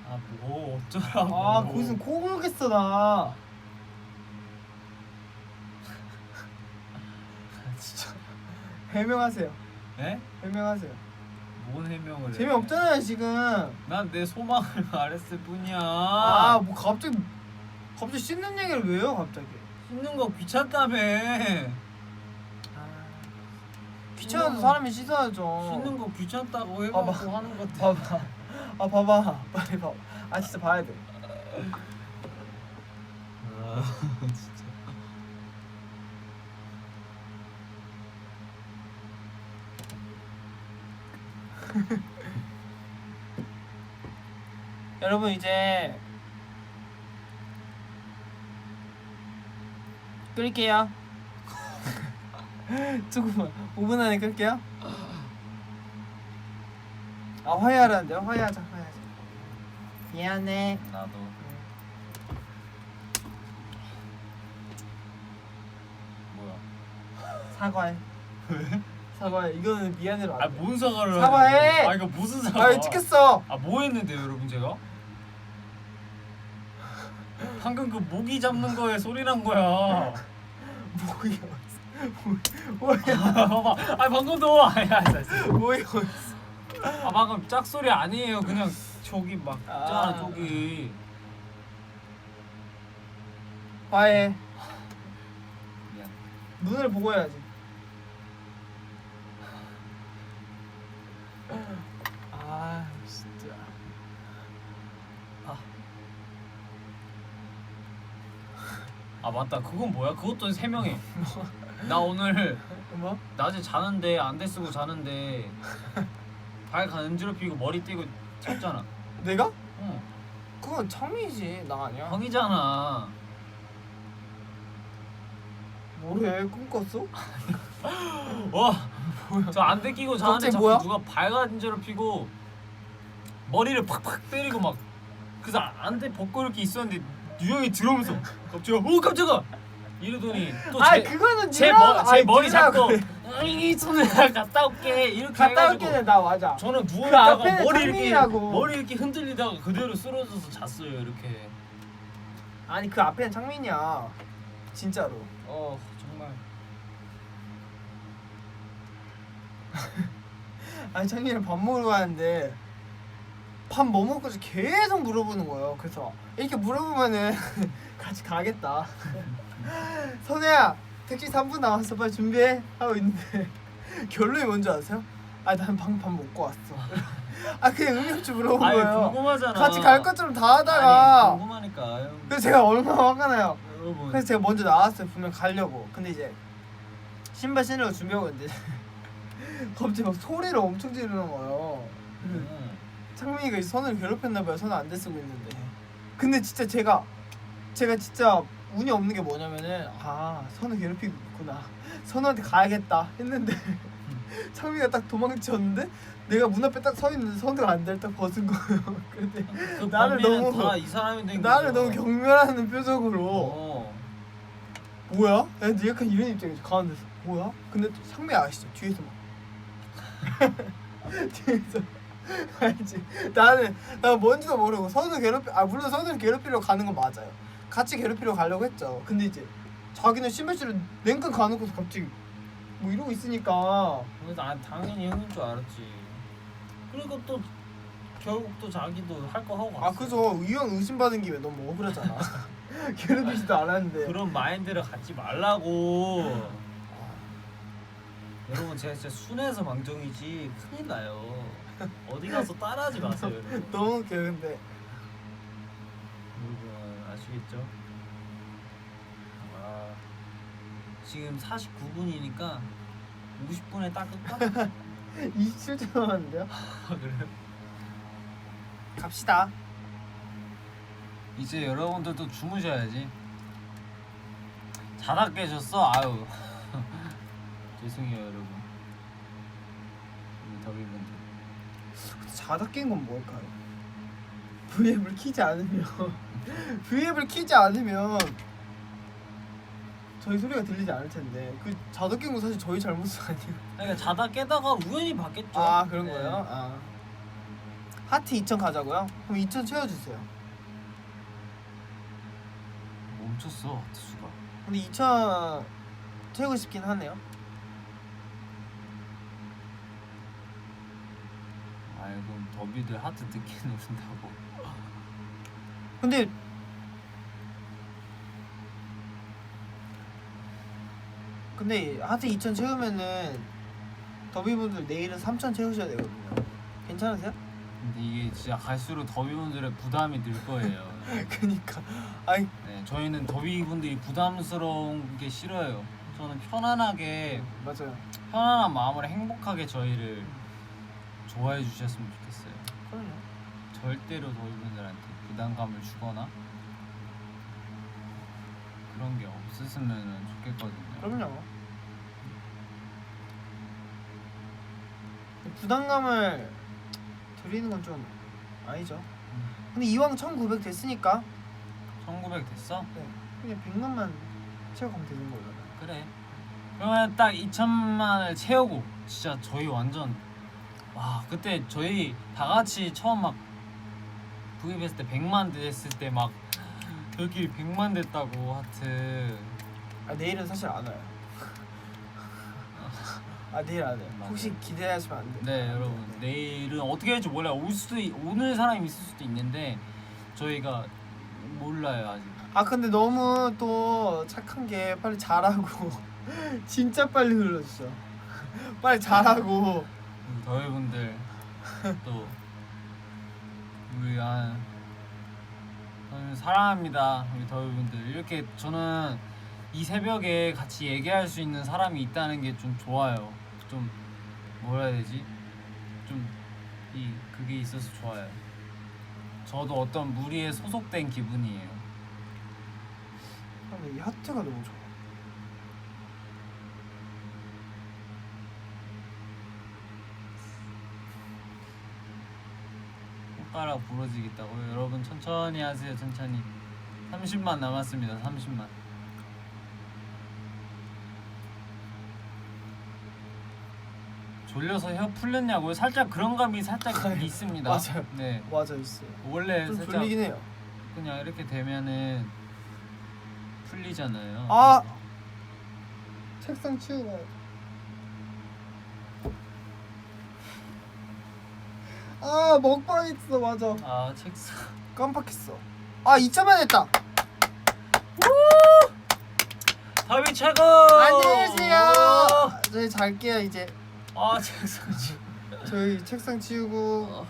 아 뭐 어쩌라고. 아 무슨 코 골겠어 나. 진짜. 해명하세요. 예? 해명하세요. 뭔 해명을 해? 재미없잖아요 지금. 난 내 소망을 말했을 뿐이야. 아 뭐 갑자기 씻는 얘기를 왜 해요 갑자기? 씻는 거 귀찮다며. 귀찮아서 사람이 씻어야죠. 씻는 거 귀찮다고 봐봐. 해갖고 하는 건데. 봐봐. 아 봐봐. 빨리 봐봐. 아 진짜 봐야 돼. 아 진짜. 여러분 이제 끌게요. 조금만 5분 안에 끌게요. 아 화해하라는데요? 화해하자. 미안해. 나도. 뭐야? 사과해. 왜? 사과해. 이거는 미안해로 안 돼. 뭔 사과를? 사과해! 아 이거 무슨 사과? 아 찍혔어. 뭐 했는데요, 여러분 제가? 방금 그 모기 잡는 거에 소리 난 거야. 뭐야? 뭐야? 봐봐. 방금도 아야. 뭐야? 방금 짝 소리 아니에요. 그냥 저기 막 아. 있잖아 저기. 화해. 미안. 눈을 보고 해야지. 아 진짜. 맞다. 그건 뭐야? 그것도 해명해. 나 오늘 뭐? 낮에 자는데 안대 쓰고 자는데 발 간지럽히고 머리 떼고 튀었잖아. 내가? 응. 그건 창민이지 나 아니야. 형이잖아. 뭐래? 꿈 꿨어? 와, 저 안대 끼고 자는데 갑자기 자꾸 뭐야? 누가 발 간지럽히고 머리를 팍팍 때리고 막 그래서 안대 벗고 이렇게 있었는데 유형이 들어오면서 갑자기 오 깜짝아 이러더니 또 그거는 제 머리 잡고 이 손을 갔다 올게 이렇게 갔다 해가지고 올게는 나 맞아. 저는 누워 그 있다가 앞에는 창민이라고. 머리 이렇게 흔들리다가 그대로 쓰러져서 잤어요 이렇게. 아니 그 앞에는 창민이야. 진짜로. 정말. 아니 창민이랑 밥 먹으러 가는데 밥 뭐 먹을지 계속 물어보는 거예요. 그래서 이렇게 물어보면은 같이 가겠다. 선혜야 택시 3분 남았어 빨리 준비해 하고 있는데 결론이 뭔지 아세요? 난 방금 밥 먹고 왔어. 그냥 음료수 물어본 거예요. 궁금하잖아. 같이 갈 것처럼 다 하다가 궁금하니까. 그래서 제가 얼마나 화가 나요. 여러분. 그래서 제가 먼저 나왔어요. 분명 가려고. 근데 이제 신발 신으려고 준비하고 있는데 갑자기 막 소리를 엄청 지르는 거예요. 창민이가 이제 선을 괴롭혔나 봐요. 선을 안대 쓰고 있는데. 근데 진짜 제가 진짜 운이 없는 게 뭐냐면은 선을 괴롭히고 있구나. 선우한테 가야겠다 했는데 창민이가 딱 도망쳤는데 내가 문 앞에 딱 서 있는데 선우가 안대를 딱 벗은 거예요. 근데 나를 너무 다이 사람이 된 나를 거죠. 너무 경멸하는 표정으로 뭐야? 근데 약간 이런 입장이죠. 가운데서 뭐야? 근데 또 상대 아시죠? 뒤에서 막 뒤에서 알지? 나 뭔지도 모르고 선우 물론 선우를 괴롭히려고 가는 건 맞아요. 같이 괴롭히려고 가려고 했죠. 근데 이제 자기는 신발실을 냉큼 가놓고서 갑자기 뭐 이러고 있으니까 그래서 당연히 형인 줄 알았지. 그리고 또 결국 또 자기도 할 거 하고 갔어. 그죠. 의원 의심받은 김에 너무 억울하잖아. 괴롭히지도 않았는데 그런 마인드를 갖지 말라고. 여러분 제가 진짜 순해서 망정이지 큰일 나요. 어디 가서 따라하지 마세요. 여러분. 너무 웃겨. 근데 여러분 아시겠죠? 지금 49분이니까 50분에 딱 끌까? 27초 남았는데요? 그래요? 갑시다. 이제 여러분들도 주무셔야지. 자다 깨셨어? 아유 죄송해요 여러분. 우리 더비분들. 자다 깬 건 뭘까요? V앱을 키지 않으면 V앱을 키지 않으면 저희 소리가 들리지 않을 텐데 그 자다 깬 건 사실 저희 잘못은 아니에요. 그러니까 자다 깨다가 우연히 봤겠죠. 그런 네. 거예요? 하트 2000 가자고요? 그럼 2000 채워주세요. 멈췄어 하트수가. 근데 2000 채우고 싶긴 하네요. 그럼 더비들 하트 늦게 누른다고. 근데 하트 2,000 채우면은 더비분들 내일은 3,000 채우셔야 되거든요. 괜찮으세요? 근데 이게 진짜 갈수록 더비분들의 부담이 늘 거예요. 그니까 아이 네, 저희는 더비분들이 부담스러운 게 싫어요. 저는 편안하게 맞아요. 편안한 마음으로 행복하게 저희를 좋아해 주셨으면 좋겠어요. 그럼요. 절대로 더비분들한테 부담감을 주거나 그런 게 없었으면 좋겠거든요. 그럼요. 부담감을 드리는 건 좀 아니죠. 근데 이왕 1900 됐으니까 1900 됐어? 네, 그냥 100만만 채워가면 되는 거잖아요. 그래. 그러면 딱 2천만을 채우고 진짜 저희 완전 와 그때 저희 다 같이 처음 막 구입했을 때 100만 됐을 때 막 여기 100만 됐다고 하트. 아 내일은 사실 안 와요. 아 내일 안 와요. 맞아요. 혹시 기대하시면 안 돼요. 네 여러분 내일은 어떻게 할지 몰라요. 오늘 사람이 있을 수도 있는데 저희가 몰라요 아직. 아 근데 너무 또 착한 게 빨리 잘하고 진짜 빨리 눌러주죠. 빨리 잘하고 우리 더위분들 또 우리 저는 사랑합니다 우리 더위분들. 이렇게 저는 이 새벽에 같이 얘기할 수 있는 사람이 있다는 게 좀 좋아요. 좀 뭐라 해야 되지? 좀 그게 있어서 좋아요. 저도 어떤 무리에 소속된 기분이에요. 아, 근데 이 하트가 너무 좋아. 손가락 부러지겠다고요. 여러분 천천히 하세요. 천천히. 30만 남았습니다. 30만. 졸려서 혀 풀렸냐고요? 살짝 그런 감이 살짝 있습니다. 맞아요. 네. 맞아 있어요. 원래 좀 살짝 졸리긴 해요. 그냥 이렇게 되면은 풀리잖아요. 아 책상 치우고 가요. 아 먹방 있어 맞아. 아 책상. 깜빡했어. 아 2천만 했다. 더비 최고. 안녕히 계세요. 저희 잘게요 이제. 아 책상. 저희 책상 치우고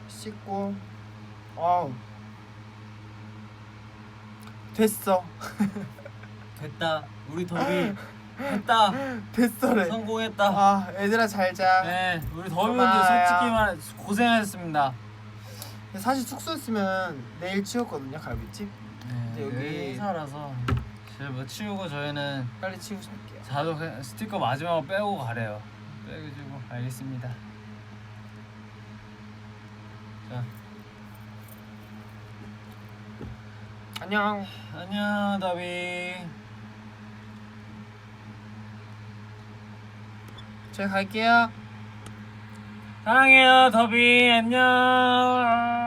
씻고. 아우 됐어. 됐다. 우리 더비 했다. 됐어래. 성공했다. 아 얘들아 잘자. 네, 우리 더비분들 고마워요. 솔직히 말 고생하셨습니다. 사실 숙소였으면 내일 치웠거든요 갈비집. 네, 여기- 회사라서 제가 뭐 치우고 저희는 빨리 치우고 잘게요. 자도 그냥 스티커 마지막으로 빼고 가래요. 빼주고 알겠습니다. 자, 안녕. 안녕 더비. 저희 갈게요. 사랑해요 더비. 안녕.